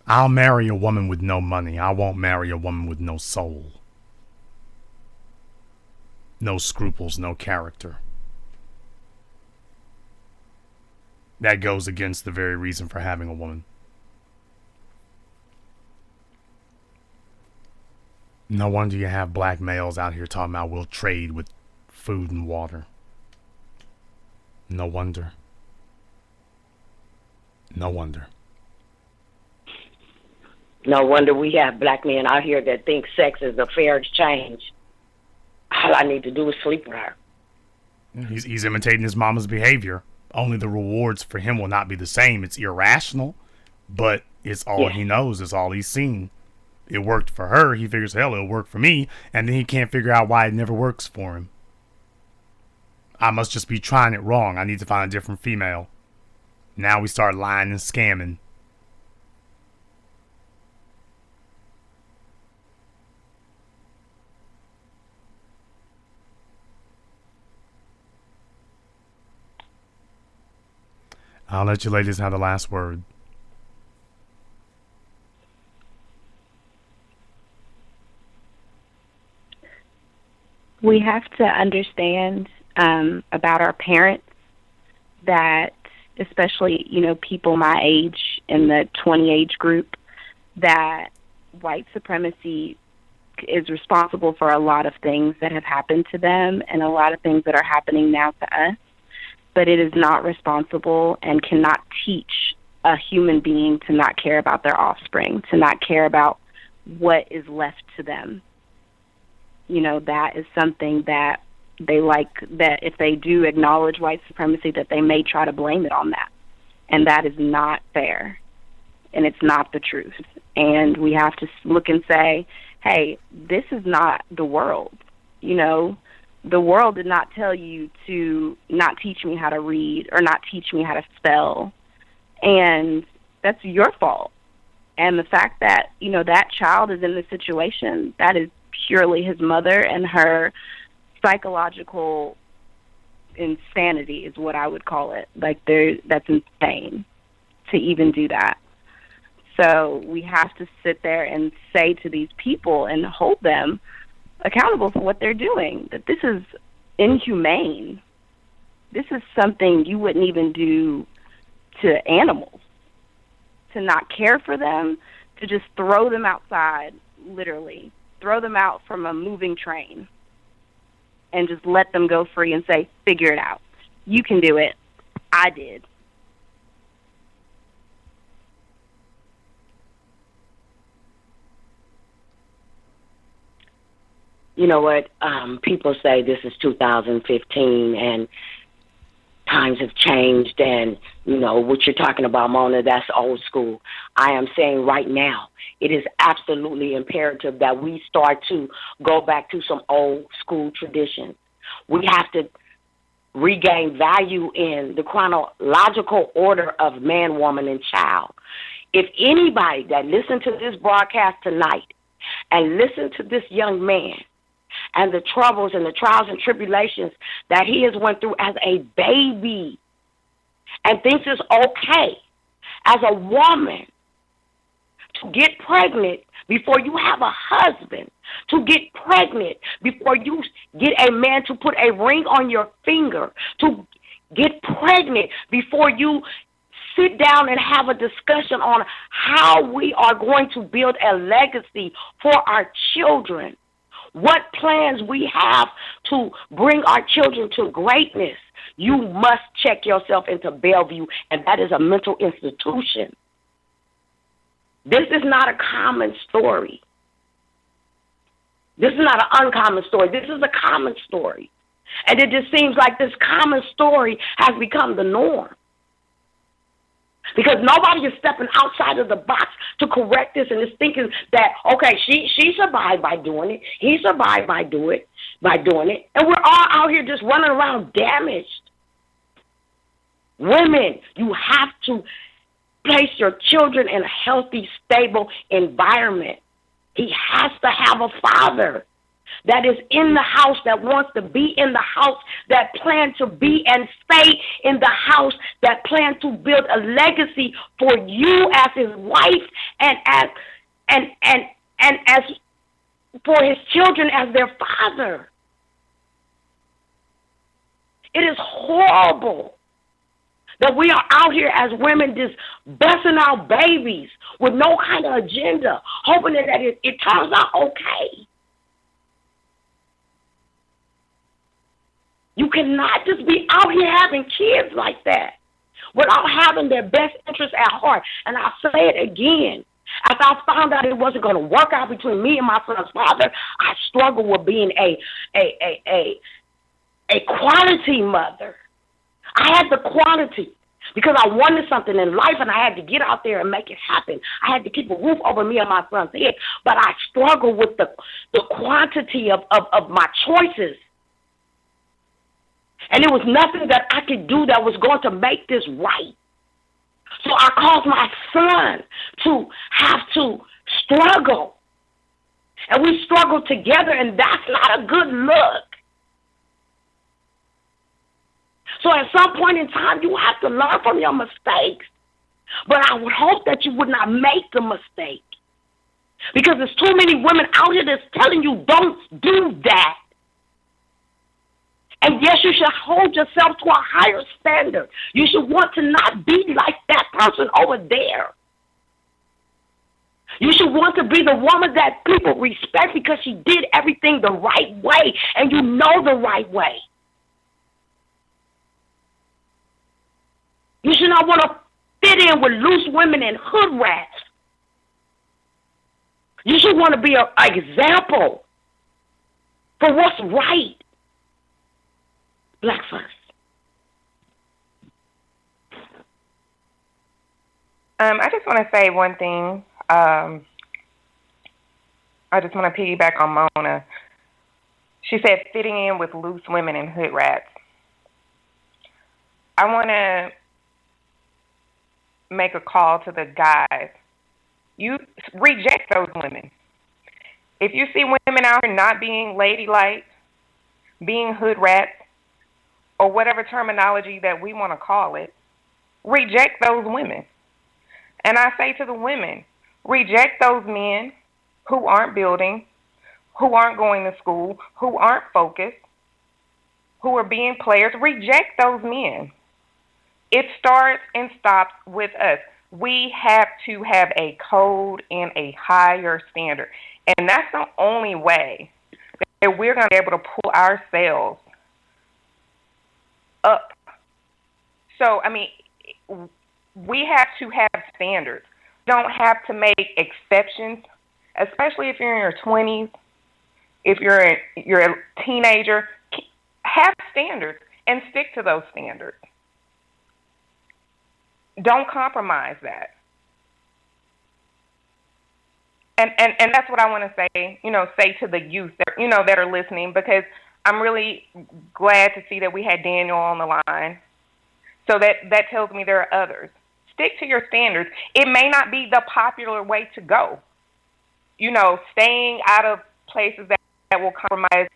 I'll marry a woman with no money. I won't marry a woman with no soul. No scruples, no character. That goes against the very reason for having a woman. No wonder you have black males out here talking about we'll trade with food and water. No wonder. No wonder. No wonder we have black men out here that think sex is a fair exchange. All I need to do is sleep with her. He's imitating his mama's behavior. Only the rewards for him will not be the same. It's irrational, but it's all he knows. It's all he's seen. It worked for her. He figures, hell, it'll work for me. And then he can't figure out why it never works for him. I must just be trying it wrong. I need to find a different female. Now we start lying and scamming. I'll let you ladies have the last word. We have to understand about our parents that, especially, people my age in the 20 age group, that white supremacy is responsible for a lot of things that have happened to them and a lot of things that are happening now to us. But it is not responsible and cannot teach a human being to not care about their offspring, to not care about what is left to them. That is something that they that if they do acknowledge white supremacy, that they may try to blame it on that. And that is not fair. And it's not the truth. And we have to look and say, hey, this is not the world. The world did not tell you to not teach me how to read or not teach me how to spell. And that's your fault. And the fact that, that child is in this situation, that is purely his mother and her psychological insanity is what I would call it. That's insane to even do that. So we have to sit there and say to these people and hold them accountable for what they're doing, that this is inhumane. This is something you wouldn't even do to animals. To not care for them, to just throw them outside, literally. Throw them out from a moving train and just let them go free and say, figure it out. You can do it. I did. You know what? People say this is 2015 and times have changed, and, what you're talking about, Mona, that's old school. I am saying right now, it is absolutely imperative that we start to go back to some old school traditions. We have to regain value in the chronological order of man, woman, and child. If anybody that listened to this broadcast tonight and listened to this young man and the troubles and the trials and tribulations that he has went through as a baby and thinks it's okay as a woman to get pregnant before you have a husband, to get pregnant before you get a man to put a ring on your finger, to get pregnant before you sit down and have a discussion on how we are going to build a legacy for our children, what plans we have to bring our children to greatness. You must check yourself into Bellevue, and that is a mental institution. This is not a common story. This is not an uncommon story. This is a common story. And it just seems like this common story has become the norm. Because nobody is stepping outside of the box to correct this and is thinking that, okay, she survived by doing it. He survived by doing it. And we're all out here just running around damaged. Women, you have to place your children in a healthy, stable environment. He has to have a father that is in the house, that wants to be in the house, that plan to be and stay in the house, that plan to build a legacy for you as his wife and as for his children as their father. It is horrible that we are out here as women just busting out babies with no kind of agenda, hoping that it turns out okay. You cannot just be out here having kids like that without having their best interests at heart. And I'll say it again. After I found out it wasn't going to work out between me and my son's father, I struggled with being a quality mother. I had the quality because I wanted something in life and I had to get out there and make it happen. I had to keep a roof over me and my son's head, but I struggled with the quantity of my choices. And there was nothing that I could do that was going to make this right. So I caused my son to have to struggle. And we struggled together, and that's not a good look. So at some point in time, you have to learn from your mistakes. But I would hope that you would not make the mistake. Because there's too many women out here that's telling you don't do that. And yes, you should hold yourself to a higher standard. You should want to not be like that person over there. You should want to be the woman that people respect because she did everything the right way, and you know the right way. You should not want to fit in with loose women and hood rats. You should want to be an example for what's right. Black first. I just want to say one thing. I just want to piggyback on Mona. She said fitting in with loose women and hood rats. I want to make a call to the guys. You reject those women. If you see women out here not being ladylike, being hood rats, or whatever terminology that we want to call it, reject those women. And I say to the women, reject those men who aren't building, who aren't going to school, who aren't focused, who are being players. Reject those men. It starts and stops with us. We have to have a code and a higher standard. And that's the only way that we're going to be able to pull ourselves up. So, I mean, we have to have standards. Don't have to make exceptions, especially if you're in your 20s, if you're a teenager. Have standards and stick to those standards. Don't compromise that. And that's what I want to say to the youth that are listening, because I'm really glad to see that we had Daniel on the line. So that tells me there are others. Stick to your standards. It may not be the popular way to go. Staying out of places that will compromise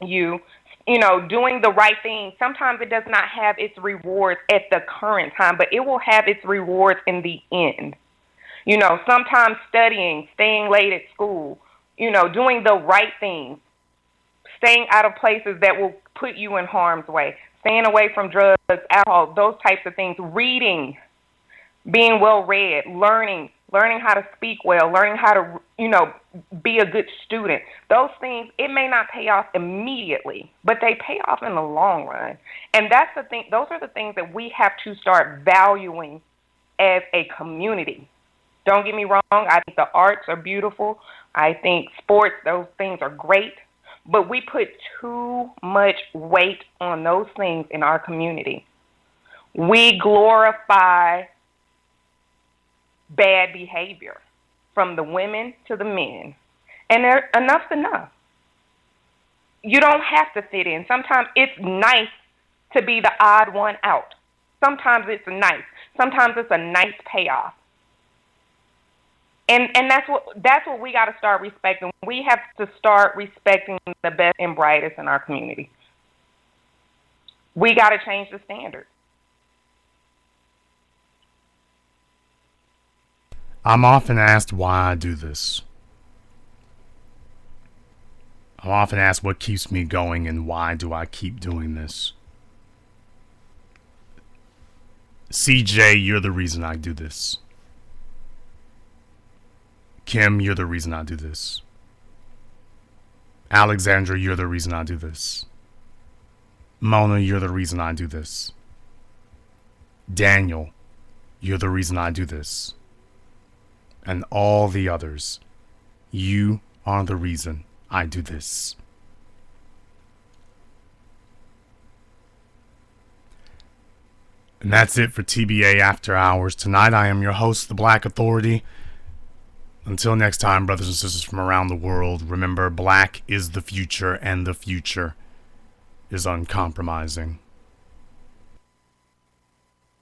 you, doing the right thing. Sometimes it does not have its rewards at the current time, but it will have its rewards in the end. Sometimes studying, staying late at school, doing the right thing, staying out of places that will put you in harm's way, staying away from drugs, alcohol, those types of things, reading, being well-read, learning how to speak well, learning how to, be a good student. Those things, it may not pay off immediately, but they pay off in the long run. And that's the thing. Those are the things that we have to start valuing as a community. Don't get me wrong. I think the arts are beautiful. I think sports, those things are great. But we put too much weight on those things in our community. We glorify bad behavior from the women to the men. And enough's enough. You don't have to fit in. Sometimes it's nice to be the odd one out. Sometimes it's nice. Sometimes it's a nice payoff. And that's what we got to start respecting. We have to start respecting the best and brightest in our community. We got to change the standard. I'm often asked why I do this. I'm often asked what keeps me going and why do I keep doing this. CJ, you're the reason I do this. Kim, you're the reason I do this. Alexandra, you're the reason I do this. Mona, you're the reason I do this. Daniel, you're the reason I do this. And all the others, you are the reason I do this. And that's it for TBA After Hours. Tonight I am your host, the Black Authority. Until next time, brothers and sisters from around the world, remember, black is the future, and the future is uncompromising.